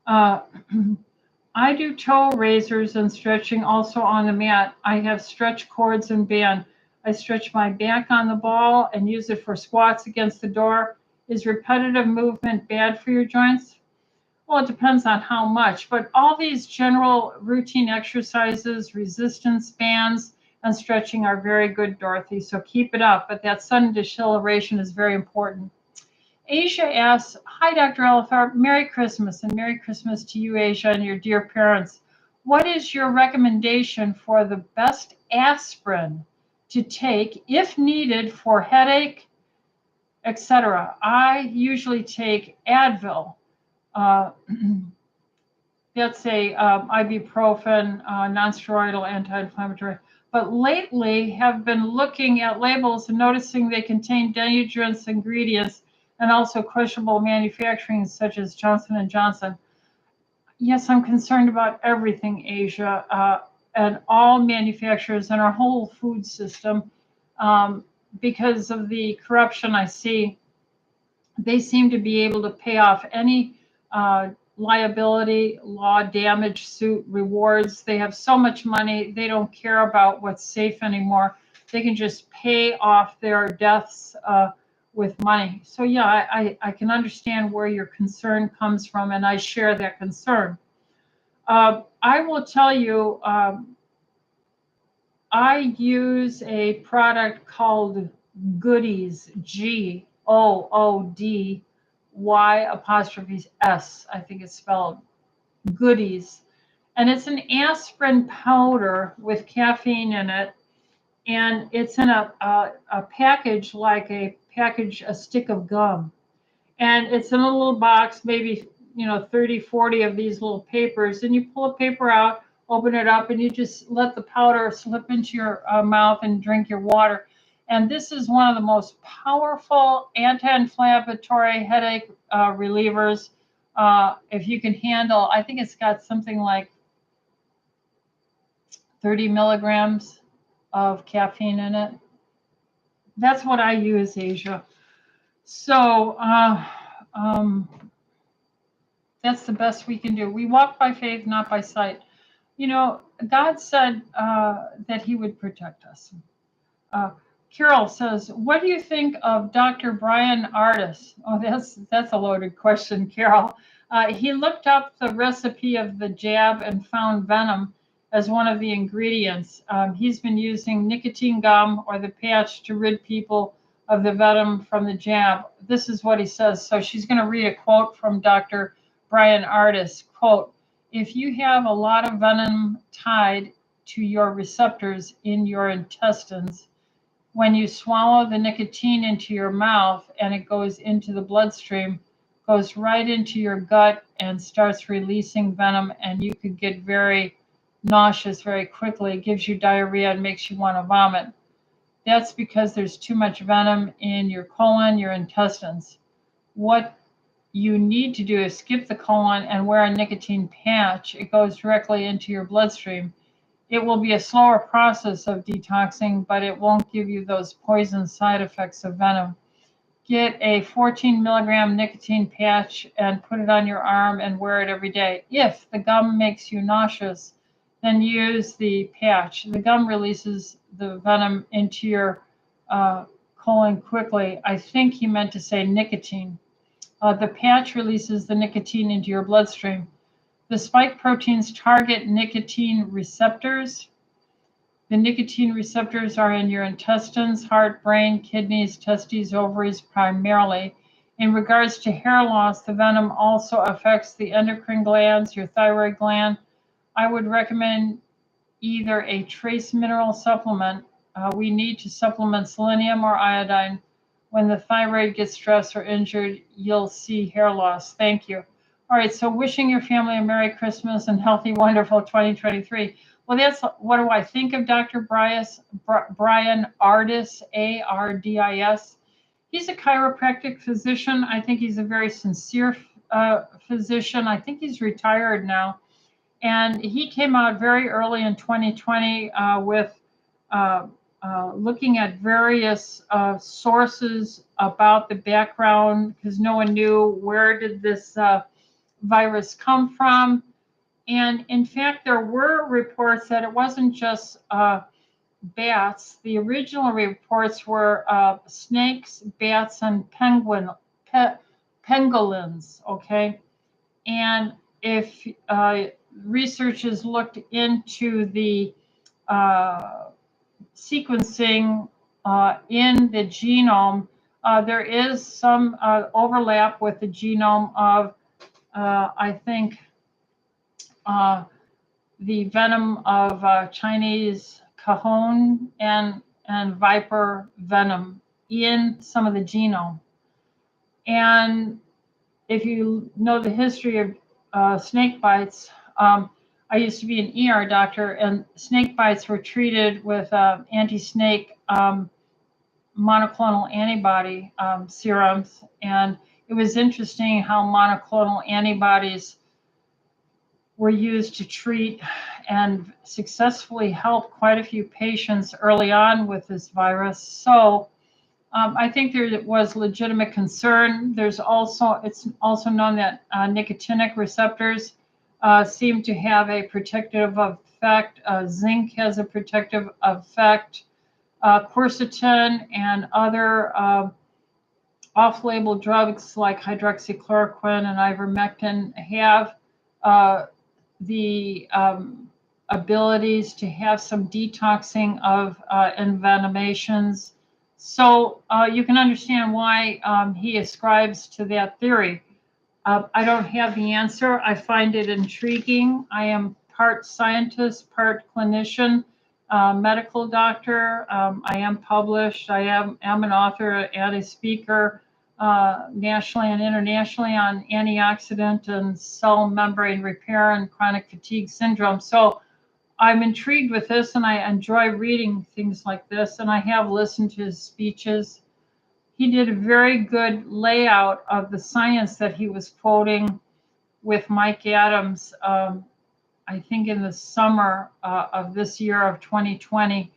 I do toe raisers and stretching also on the mat. I have stretch cords and band. I stretch my back on the ball and use it for squats against the door. Is repetitive movement bad for your joints? Well, it depends on how much, but all these general routine exercises, resistance bands, and stretching are very good, Dorothy, so keep it up. But that sudden deceleration is very important. Asia asks, hi, Dr. Ellithorpe, Merry Christmas, and Merry Christmas to you, Asia, and your dear parents. What is your recommendation for the best aspirin to take if needed for headache, etc.? I usually take Advil. That's a ibuprofen, non-steroidal anti-inflammatory. But lately have been looking at labels and noticing they contain dangerous ingredients and also questionable manufacturing, such as Johnson & Johnson. Yes, I'm concerned about everything, Asia, and all manufacturers and our whole food system, because of the corruption I see. They seem to be able to pay off any liability, law, damage suit, rewards. They have so much money, they don't care about what's safe anymore. They can just pay off their deaths with money. So yeah, I can understand where your concern comes from, and I share that concern. I will tell you, I use a product called Goody's, GOODY'S, I think it's spelled Goody's. And it's an aspirin powder with caffeine in it. And it's in a package like a stick of gum. And it's in a little box, maybe 30, 40 of these little papers. And you pull a paper out, open it up, and you just let the powder slip into your mouth and drink your water. And this is one of the most powerful anti-inflammatory headache relievers. If you can handle, I think it's got something like 30 milligrams of caffeine in it. That's what I use, Asia. So that's the best we can do. We walk by faith, not by sight. You know, God said that he would protect us. Carol says, what do you think of Dr. Bryan Ardis? Oh, that's a loaded question, Carol. He looked up the recipe of the jab and found venom as one of the ingredients. He's been using nicotine gum or the patch to rid people of the venom from the jab. This is what he says. So she's going to read a quote from Dr. Bryan Ardis. Quote, if you have a lot of venom tied to your receptors in your intestines, when you swallow the nicotine into your mouth and it goes into the bloodstream, goes right into your gut and starts releasing venom, and you could get very nauseous very quickly. It gives you diarrhea and makes you want to vomit. That's because there's too much venom in your colon, your intestines. What you need to do is skip the colon and wear a nicotine patch. It goes directly into your bloodstream. It will be a slower process of detoxing, but it won't give you those poison side effects of venom. Get a 14 milligram nicotine patch and put it on your arm and wear it every day. If the gum makes you nauseous, then use the patch. The gum releases the venom into your colon quickly. I think he meant to say nicotine. The patch releases the nicotine into your bloodstream. The spike proteins target nicotine receptors. The nicotine receptors are in your intestines, heart, brain, kidneys, testes, ovaries primarily. In regards to hair loss, the venom also affects the endocrine glands, your thyroid gland. I would recommend either a trace mineral supplement. We need to supplement selenium or iodine. When the thyroid gets stressed or injured, you'll see hair loss. Thank you. All right, so wishing your family a Merry Christmas and healthy, wonderful 2023. Well, that's what do I think of Dr. Bryan Ardis, Ardis. He's a chiropractic physician. I think he's a very sincere physician. I think he's retired now. And he came out very early in 2020 with looking at various sources about the background, because no one knew where did this virus come from. And in fact, there were reports that it wasn't just bats. The original reports were snakes, bats, and pangolins, okay? And if researchers looked into the sequencing in the genome, there is some overlap with the genome of, I think, the venom of Chinese Cajon and viper venom in some of the genome. And if you know the history of snake bites, I used to be an ER doctor, and snake bites were treated with anti-snake monoclonal antibody serums. And it was interesting how monoclonal antibodies were used to treat and successfully help quite a few patients early on with this virus. So I think there was legitimate concern. It's also known that nicotinic receptors seem to have a protective effect. Zinc has a protective effect. Quercetin and other off-label drugs like hydroxychloroquine and ivermectin have the abilities to have some detoxing of envenomations. So you can understand why he ascribes to that theory. I don't have the answer. I find it intriguing. I am part scientist, part clinician, medical doctor. I am published. I am an author and a speaker nationally and internationally on antioxidant and cell membrane repair and chronic fatigue syndrome. So I'm intrigued with this, and I enjoy reading things like this, and I have listened to his speeches. He did a very good layout of the science that he was quoting with Mike Adams, I think in the summer of this year of 2020.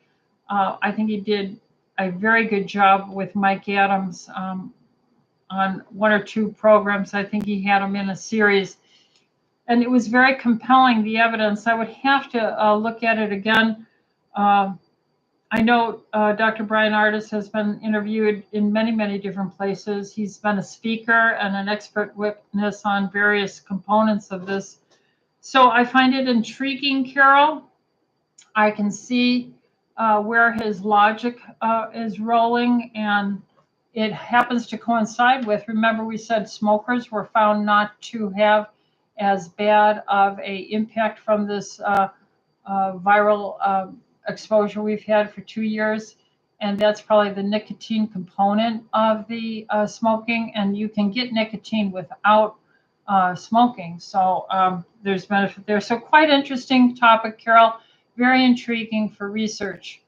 I think he did a very good job with Mike Adams on one or two programs. I think he had him in a series. And it was very compelling, the evidence. I would have to look at it again. I know Dr. Bryan Ardis has been interviewed in many, many different places. He's been a speaker and an expert witness on various components of this. So I find it intriguing, Carol. I can see where his logic is rolling, and it happens to coincide with, remember we said smokers were found not to have as bad of a impact from this viral exposure we've had for 2 years, and that's probably the nicotine component of the smoking, and you can get nicotine without smoking, so there's benefit there. So quite interesting topic, Carol, very intriguing for research.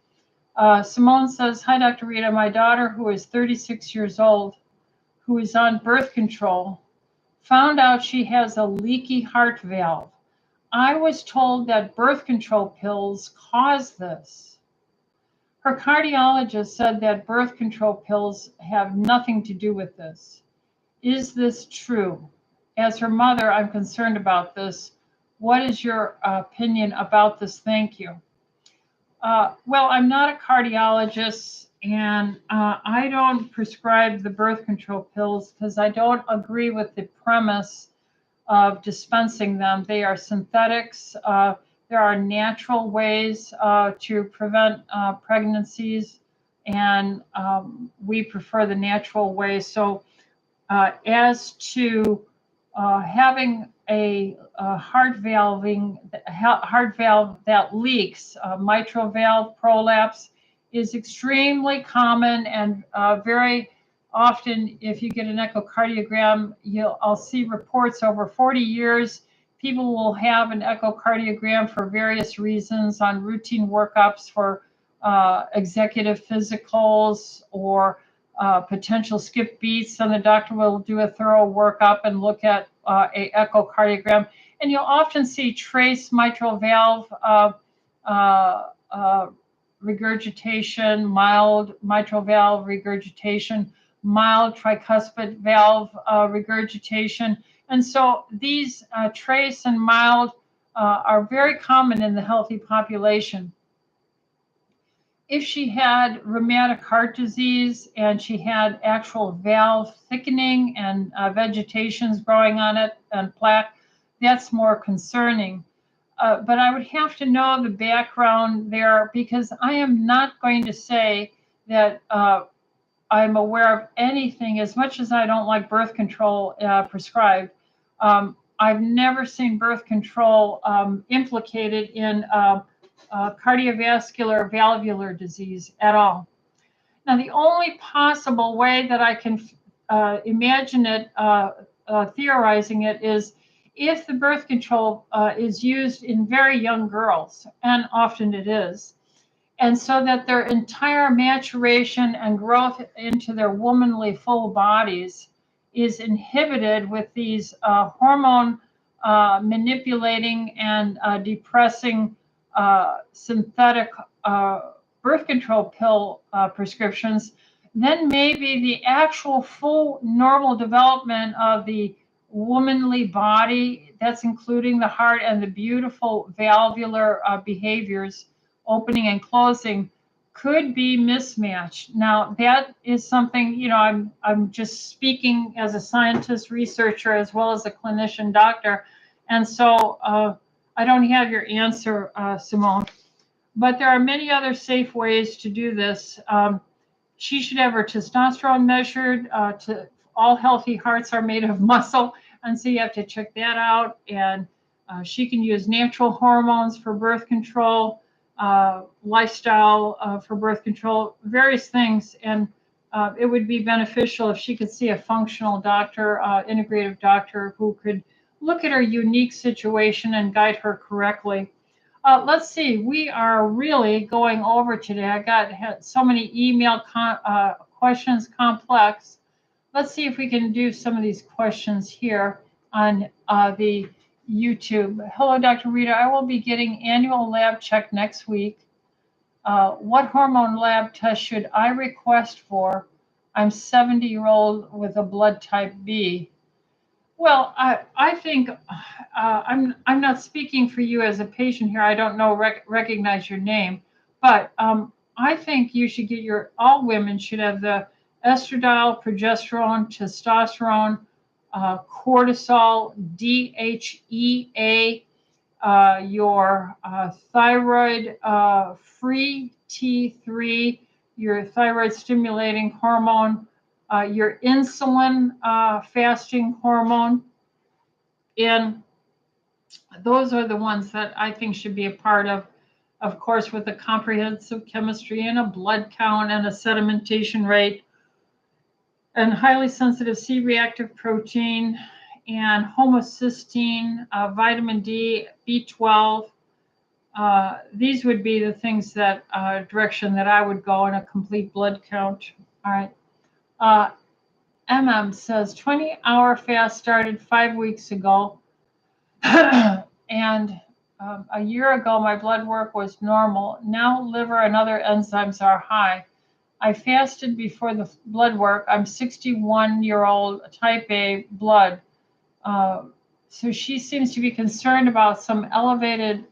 Simone says, hi, Dr. Rita, my daughter, who is 36 years old, who is on birth control, found out she has a leaky heart valve. I was told that birth control pills cause this. Her cardiologist said that birth control pills have nothing to do with this. Is this true? As her mother, I'm concerned about this. What is your opinion about this? Thank you. Well, I'm not a cardiologist, and I don't prescribe the birth control pills because I don't agree with the premise of dispensing them. They are synthetics. There are natural ways to prevent pregnancies, and we prefer the natural way. So as to having a heart valve that leaks, mitral valve prolapse is extremely common, and very often, if you get an echocardiogram, I'll see reports over 40 years. People will have an echocardiogram for various reasons on routine workups for executive physicals or potential skip beats, and the doctor will do a thorough workup and look at a echocardiogram. And you'll often see trace mitral valve regurgitation, mild mitral valve regurgitation, mild tricuspid valve regurgitation. And so these trace and mild are very common in the healthy population. If she had rheumatic heart disease and she had actual valve thickening and vegetations growing on it and plaque, that's more concerning. But I would have to know the background there, because I am not going to say that I'm aware of anything, as much as I don't like birth control prescribed. I've never seen birth control implicated in cardiovascular valvular disease at all. Now, the only possible way that I can imagine it, theorizing it, is if the birth control is used in very young girls, and often it is, and so that their entire maturation and growth into their womanly full bodies is inhibited with these hormone manipulating and depressing synthetic birth control pill prescriptions, then maybe the actual full normal development of the womanly body, that's including the heart and the beautiful valvular behaviors, opening and closing, could be mismatched. Now, that is something, I'm just speaking as a scientist, researcher, as well as a clinician doctor. And so I don't have your answer, Simone. But there are many other safe ways to do this. She should have her testosterone measured. All healthy hearts are made of muscle, and so you have to check that out. And she can use natural hormones for birth control, lifestyle for birth control, various things. And it would be beneficial if she could see a functional doctor, integrative doctor, who could look at her unique situation and guide her correctly. Let's see. We are really going over today. Had so many questions, complex. Let's see if we can do some of these questions here on the YouTube. Hello, Dr. Rita. I will be getting annual lab check next week. What hormone lab test should I request for? I'm 70-year-old with a blood type B. Well, I think I'm not speaking for you as a patient here. I don't know recognize your name, but I think you should get all women should have the estradiol, progesterone, testosterone, cortisol, DHEA, your thyroid free T3, your thyroid stimulating hormone, your insulin fasting hormone. And those are the ones that I think should be a part of course, with a comprehensive chemistry and a blood count and a sedimentation rate and highly sensitive C-reactive protein and homocysteine, vitamin D, B12. These would be the things that direction that I would go in a complete blood count. All right. MM says 20-hour fast started 5 weeks ago. And a year ago, my blood work was normal. Now liver and other enzymes are high. I fasted before the blood work. I'm 61-year-old type A blood. So she seems to be concerned about some elevated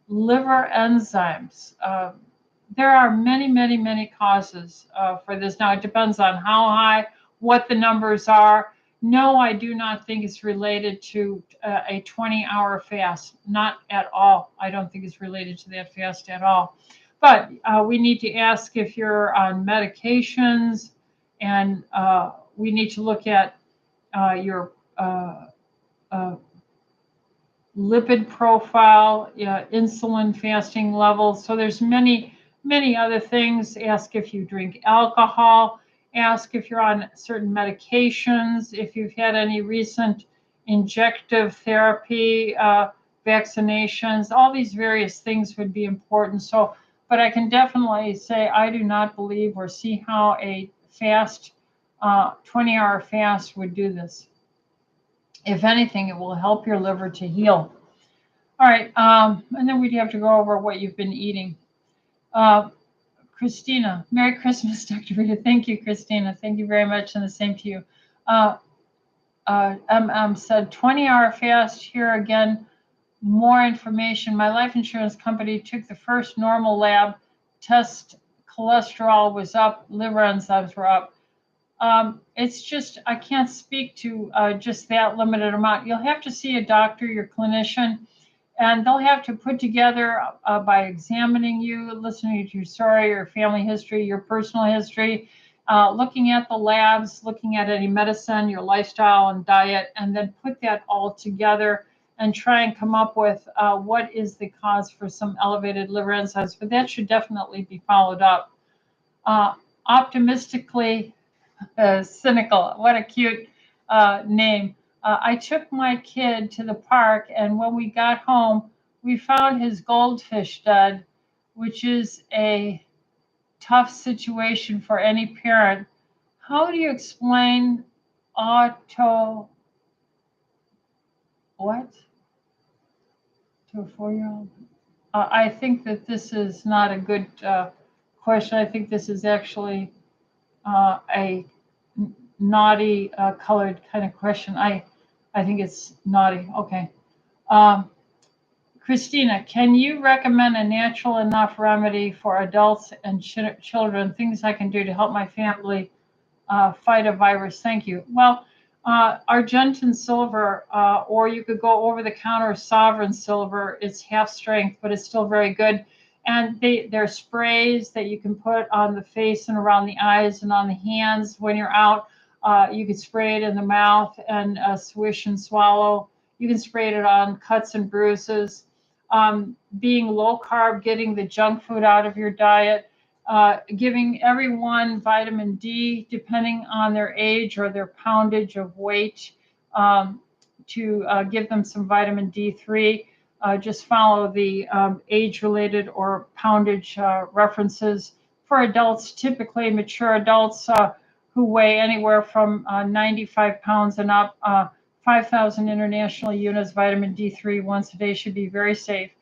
liver enzymes. There are many, many, many causes for this. Now, it depends on how high, what the numbers are. No, I do not think it's related to a 20-hour fast. Not at all. I don't think it's related to that fast at all. But we need to ask if you're on medications, and we need to look at your lipid profile, insulin fasting levels. So there's many, many other things. Ask if you drink alcohol. Ask if you're on certain medications, if you've had any recent injective therapy, vaccinations. All these various things would be important. So, but I can definitely say I do not believe or see how a fast, 20-hour fast would do this. If anything, it will help your liver to heal. All right, and then we'd have to go over what you've been eating. Christina, Merry Christmas, Dr. Rita. Thank you, Christina. Thank you very much, and the same to you. MM said 20-hour fast. Here again, more information. My life insurance company took the first normal lab test. Cholesterol was up, liver enzymes were up. It's just, I can't speak to just that limited amount. You'll have to see a doctor, your clinician, and they'll have to put together by examining you, listening to your story, your family history, your personal history, looking at the labs, looking at any medicine, your lifestyle and diet, and then put that all together and try and come up with what is the cause for some elevated liver enzymes. But that should definitely be followed up. Optimistically cynical. What a cute name. I took my kid to the park, and when we got home, we found his goldfish dead, which is a tough situation for any parent. How do you explain what? To a 4-year-old? I think that this is not a good question. I think this is actually a naughty colored kind of question. I think it's naughty. Okay. Christina, can you recommend a natural enough remedy for adults and children, things I can do to help my family fight a virus? Thank you. Well, Argentine silver, or you could go over the counter Sovereign silver. It's half strength, but it's still very good. And they're sprays that you can put on the face and around the eyes and on the hands when you're out. You can spray it in the mouth and swish and swallow. You can spray it on cuts and bruises. Being low carb, getting the junk food out of your diet, giving everyone vitamin D, depending on their age or their poundage of weight, to give them some vitamin D3. just follow the age-related or poundage references. For adults, typically mature adults who weigh anywhere from 95 pounds and up, 5,000 international units vitamin D3 once a day should be very safe.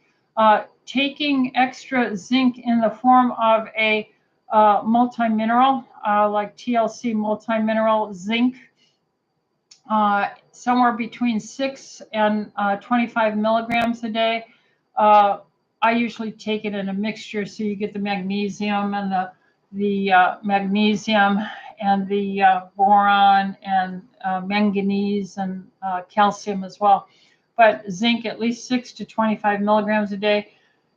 Taking extra zinc in the form of a multi-mineral, like TLC multi-mineral zinc, somewhere between 6 and 25 milligrams a day. I usually take it in a mixture, so you get the magnesium and the magnesium and the boron and manganese and calcium as well. But zinc at least 6 to 25 milligrams a day.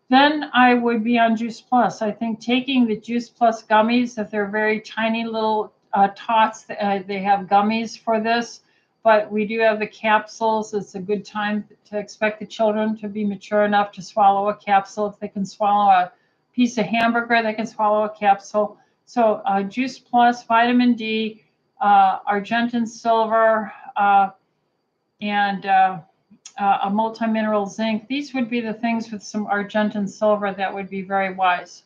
Then I would be on Juice Plus. I think taking the Juice Plus gummies, if they're very tiny little tots, they have gummies for this. But we do have the capsules. It's a good time to expect the children to be mature enough to swallow a capsule. If they can swallow a piece of hamburger, they can swallow a capsule. So Juice Plus, vitamin D, Argentyn silver, and a multi-mineral zinc. These would be the things with some Argentyn silver that would be very wise.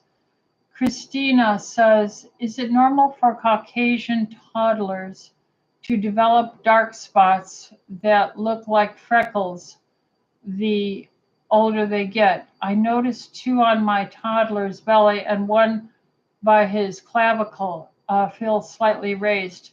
Christina says, is it normal for Caucasian toddlers to develop dark spots that look like freckles the older they get? I noticed 2 on my toddler's belly and 1 by his clavicle feel slightly raised.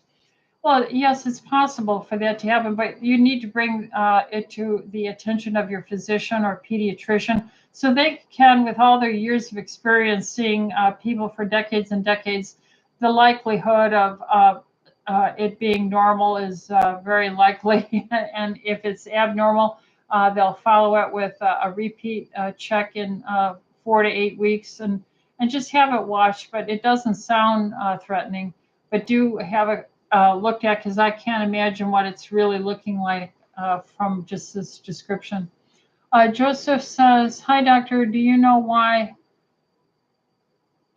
Well, yes, it's possible for that to happen, but you need to bring it to the attention of your physician or pediatrician so they can, with all their years of experience seeing people for decades and decades, the likelihood of it being normal is very likely. And if it's abnormal, they'll follow it with a repeat check in 4 to 8 weeks and just have it watched. But it doesn't sound threatening, but do have it looked at, because I can't imagine what it's really looking like from just this description. Joseph says, hi, doctor, do you know why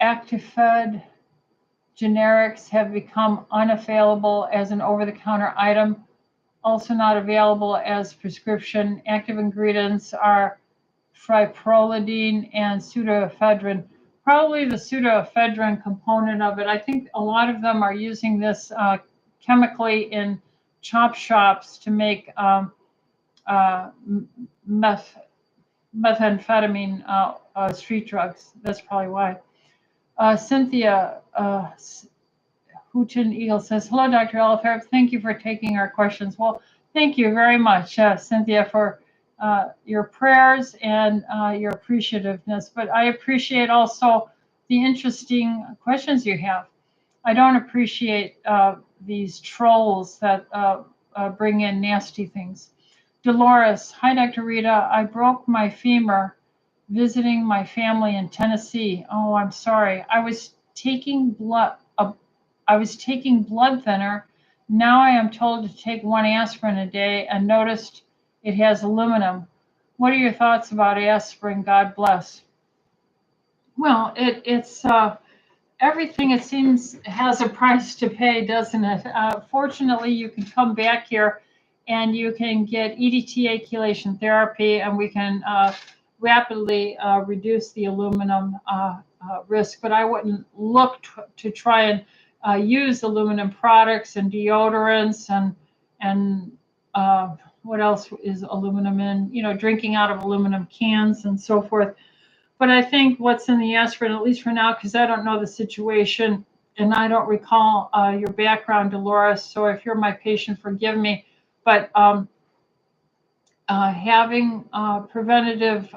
Actifed generics have become unavailable as an over-the-counter item, also not available as prescription? Active ingredients are fipronilidine and pseudoephedrine. Probably the pseudoephedrine component of it. I think a lot of them are using this chemically in chop shops to make methamphetamine street drugs. That's probably why. Cynthia Houghton Eagle says, hello, Dr. Eliphaz. Thank you for taking our questions. Well, thank you very much, Cynthia, for your prayers and your appreciativeness. But I appreciate also the interesting questions you have. I don't appreciate these trolls that bring in nasty things. Dolores, hi, Dr. Rita. I broke my femur visiting my family in Tennessee. Oh, I'm sorry. I was taking blood thinner. Now I am told to take 1 aspirin a day and noticed it has aluminum. What are your thoughts about aspirin? God bless. Well, it's everything, it seems, has a price to pay, doesn't it? Fortunately, you can come back here and you can get EDTA chelation therapy, and we can rapidly reduce the aluminum risk. But I wouldn't look to try and use aluminum products and deodorants and what else is aluminum in? Drinking out of aluminum cans and so forth. But I think what's in the aspirin, at least for now, because I don't know the situation and I don't recall your background, Dolores. So if you're my patient, forgive me. But having preventative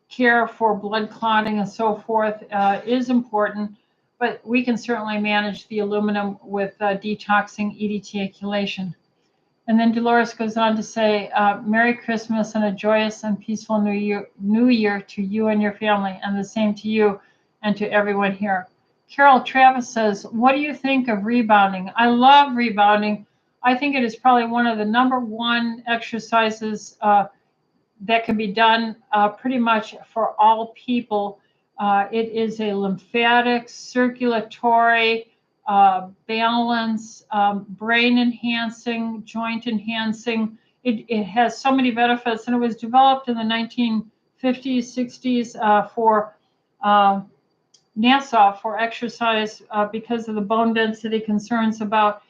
care for blood clotting and so forth is important. But we can certainly manage the aluminum with detoxing EDTA chelation. And then Dolores goes on to say, Merry Christmas and a joyous and peaceful New Year to you and your family, and the same to you and to everyone here. Carol Travis says, what do you think of rebounding? I love rebounding. I think it is probably one of the #1 exercises that can be done pretty much for all people. It is a lymphatic, circulatory, balance, brain enhancing, joint enhancing. it has so many benefits, and it was developed in the 1950s, 60s for NASA for exercise because of the bone density concerns about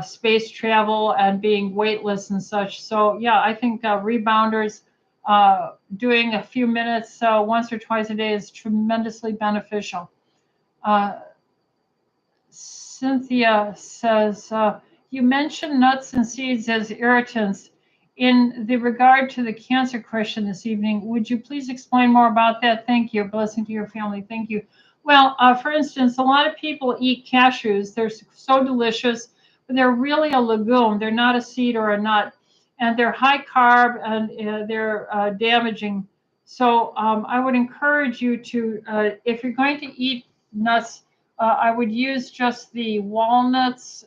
space travel and being weightless and such. So yeah, I think rebounders doing a few minutes once or twice a day is tremendously beneficial. Cynthia says, you mentioned nuts and seeds as irritants. In the regard to the cancer question this evening, would you please explain more about that? Thank you. Blessing to your family. Thank you. Well, for instance, a lot of people eat cashews. They're so delicious, but they're really a legume. They're not a seed or a nut. And they're high carb and they're damaging. So I would encourage you to, if you're going to eat nuts, I would use just the walnuts.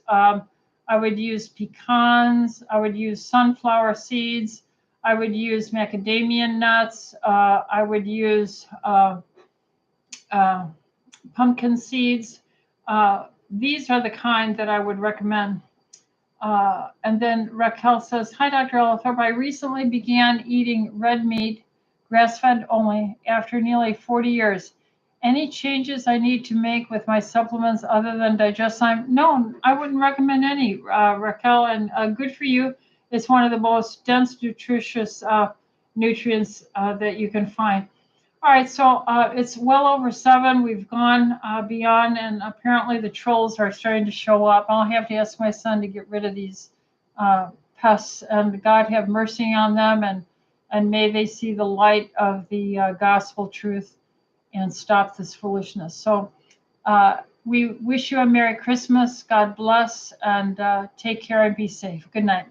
I would use pecans. I would use sunflower seeds. I would use macadamia nuts. I would use pumpkin seeds. These are the kind that I would recommend. And then Raquel says, hi, Dr. Ellithorpe. I recently began eating red meat, grass-fed only, after nearly 40 years. Any changes I need to make with my supplements other than Digeszyme? No, I wouldn't recommend any, Raquel, and good for you. It's one of the most dense, nutritious nutrients that you can find. All right, so it's well over 7. We've gone beyond, and apparently the trolls are starting to show up. I'll have to ask my son to get rid of these pests, and God have mercy on them, and may they see the light of the gospel truth and stop this foolishness. So we wish you a Merry Christmas. God bless, and take care and be safe. Good night.